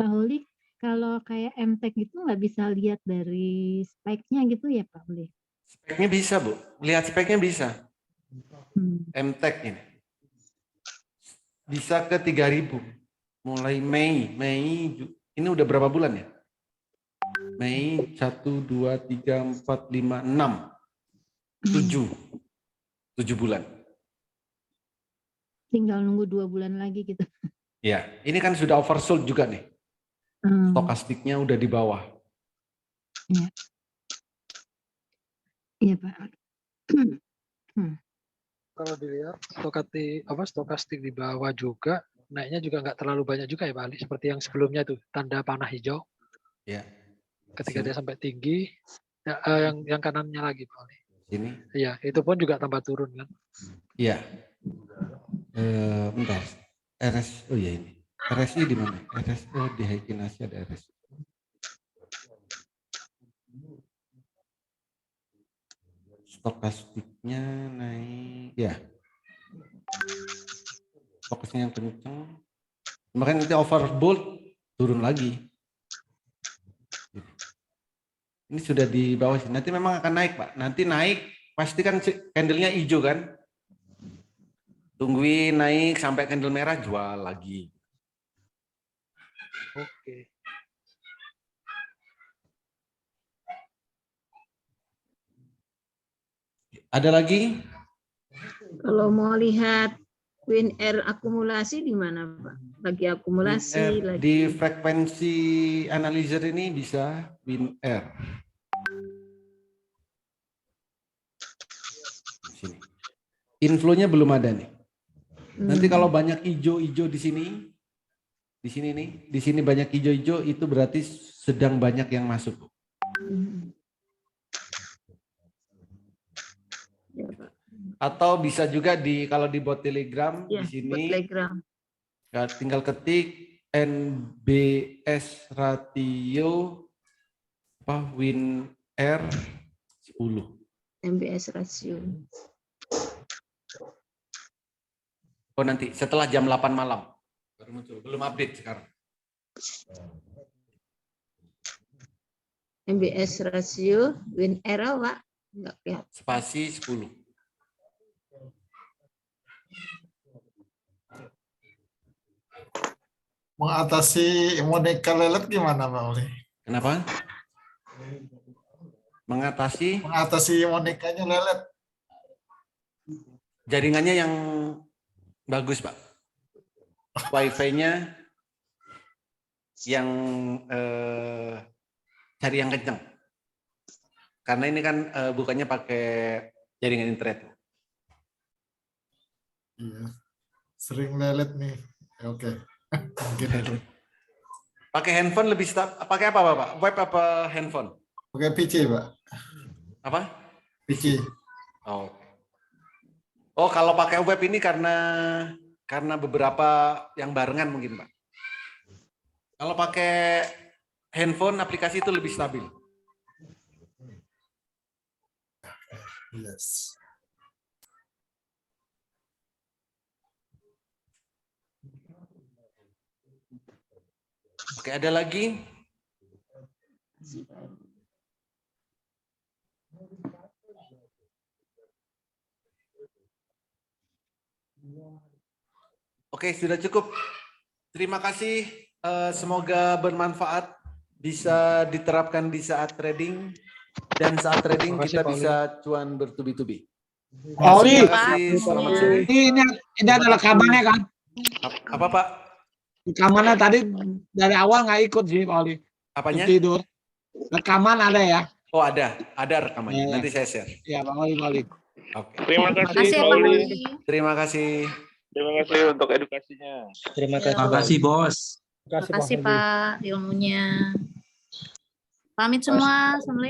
Pak Uli, kalau kayak MTEK itu nggak bisa lihat dari speknya gitu ya Pak Uli? Speknya bisa, Bu. Lihat speknya bisa. MTEK ini. Bisa ke 3.000. Mulai Mei. Ini udah berapa bulan ya? Mei 1, 2, 3, 4, 5, 6. 7 bulan. Tinggal nunggu 2 bulan lagi gitu. Ya, ini kan sudah oversold juga nih. Stokastiknya udah di bawah. Iya. Iya, Pak. Kalau dilihat stokastik di bawah juga, naiknya juga nggak terlalu banyak juga ya Pak Ali, seperti yang sebelumnya tuh tanda panah hijau. Ya. Ketika dia sampai tinggi, ya, yang kanannya lagi Pak Ali. Ini. Iya, itu pun juga tambah turun kan. Iya. Bentar. Oh ya ini. RSI di mana? Di Heikinasi ada RSI. Stokastiknya naik, ya. Fokusnya yang kencang. Makanya nanti overbought turun lagi. Ini sudah di bawah sini. Nanti memang akan naik, Pak. Nanti naik, pasti kan candle-nya hijau kan. Tungguin naik sampai candle merah, jual lagi. Oke. Ada lagi? Kalau mau lihat WinR akumulasi di mana, Pak? Lagi akumulasi, lagi Di frekuensi analyzer ini bisa WinR. Sini. Inflow-nya belum ada nih. Nanti kalau banyak hijau-hijau di sini nih, di sini banyak hijau-hijau itu berarti sedang banyak yang masuk. Ya, Pak. Atau bisa juga kalau di bot Telegram Ya, di sini bot Telegram. ya, tinggal ketik NBS ratio WinR 10. MBS rasio. Oh nanti setelah jam 8 malam baru muncul, belum update sekarang. MBS rasio WinR, Pak. Enggak kelihatan. Spasi 10. Mengatasi boneka lelet gimana, Pak Oli? Kenapa? Mengatasi bonekanya lelet. Jaringannya yang bagus, Pak. Wi-Fi-nya yang cari yang kencang. Karena ini kan bukannya pakai jaringan internet. Iya. Sering lelet nih. Oke. Pakai handphone lebih pakai apa, Pak? Web apa handphone? Pakai PC, Pak. Apa? PC. Oh, kalau pakai web ini karena beberapa yang barengan mungkin, Pak. Kalau pakai handphone aplikasi itu lebih stabil. Yes. Oke, ada lagi? Oke, sudah cukup. Terima kasih. Semoga bermanfaat, bisa diterapkan di saat trading, dan saat trading kita bisa cuan bertubi-tubi. Oli, Terima kasih. Selamat sore. Ini adalah rekamannya kan? Apa, Pak? Rekamannya tadi dari awal nggak ikut sih, Pak Oli. Apanya? Tidur. Rekaman ada ya? Oh, ada rekamannya. Ya. Nanti saya share. Ya, Pak Oli, Pak Oli. Oke. Terima kasih, Pak Oli. Terima kasih. Terima kasih untuk edukasinya. Terima Terima kasih. Bos. Terima kasih, Pak, ilmunya. Pamit semua. Assalamualaikum.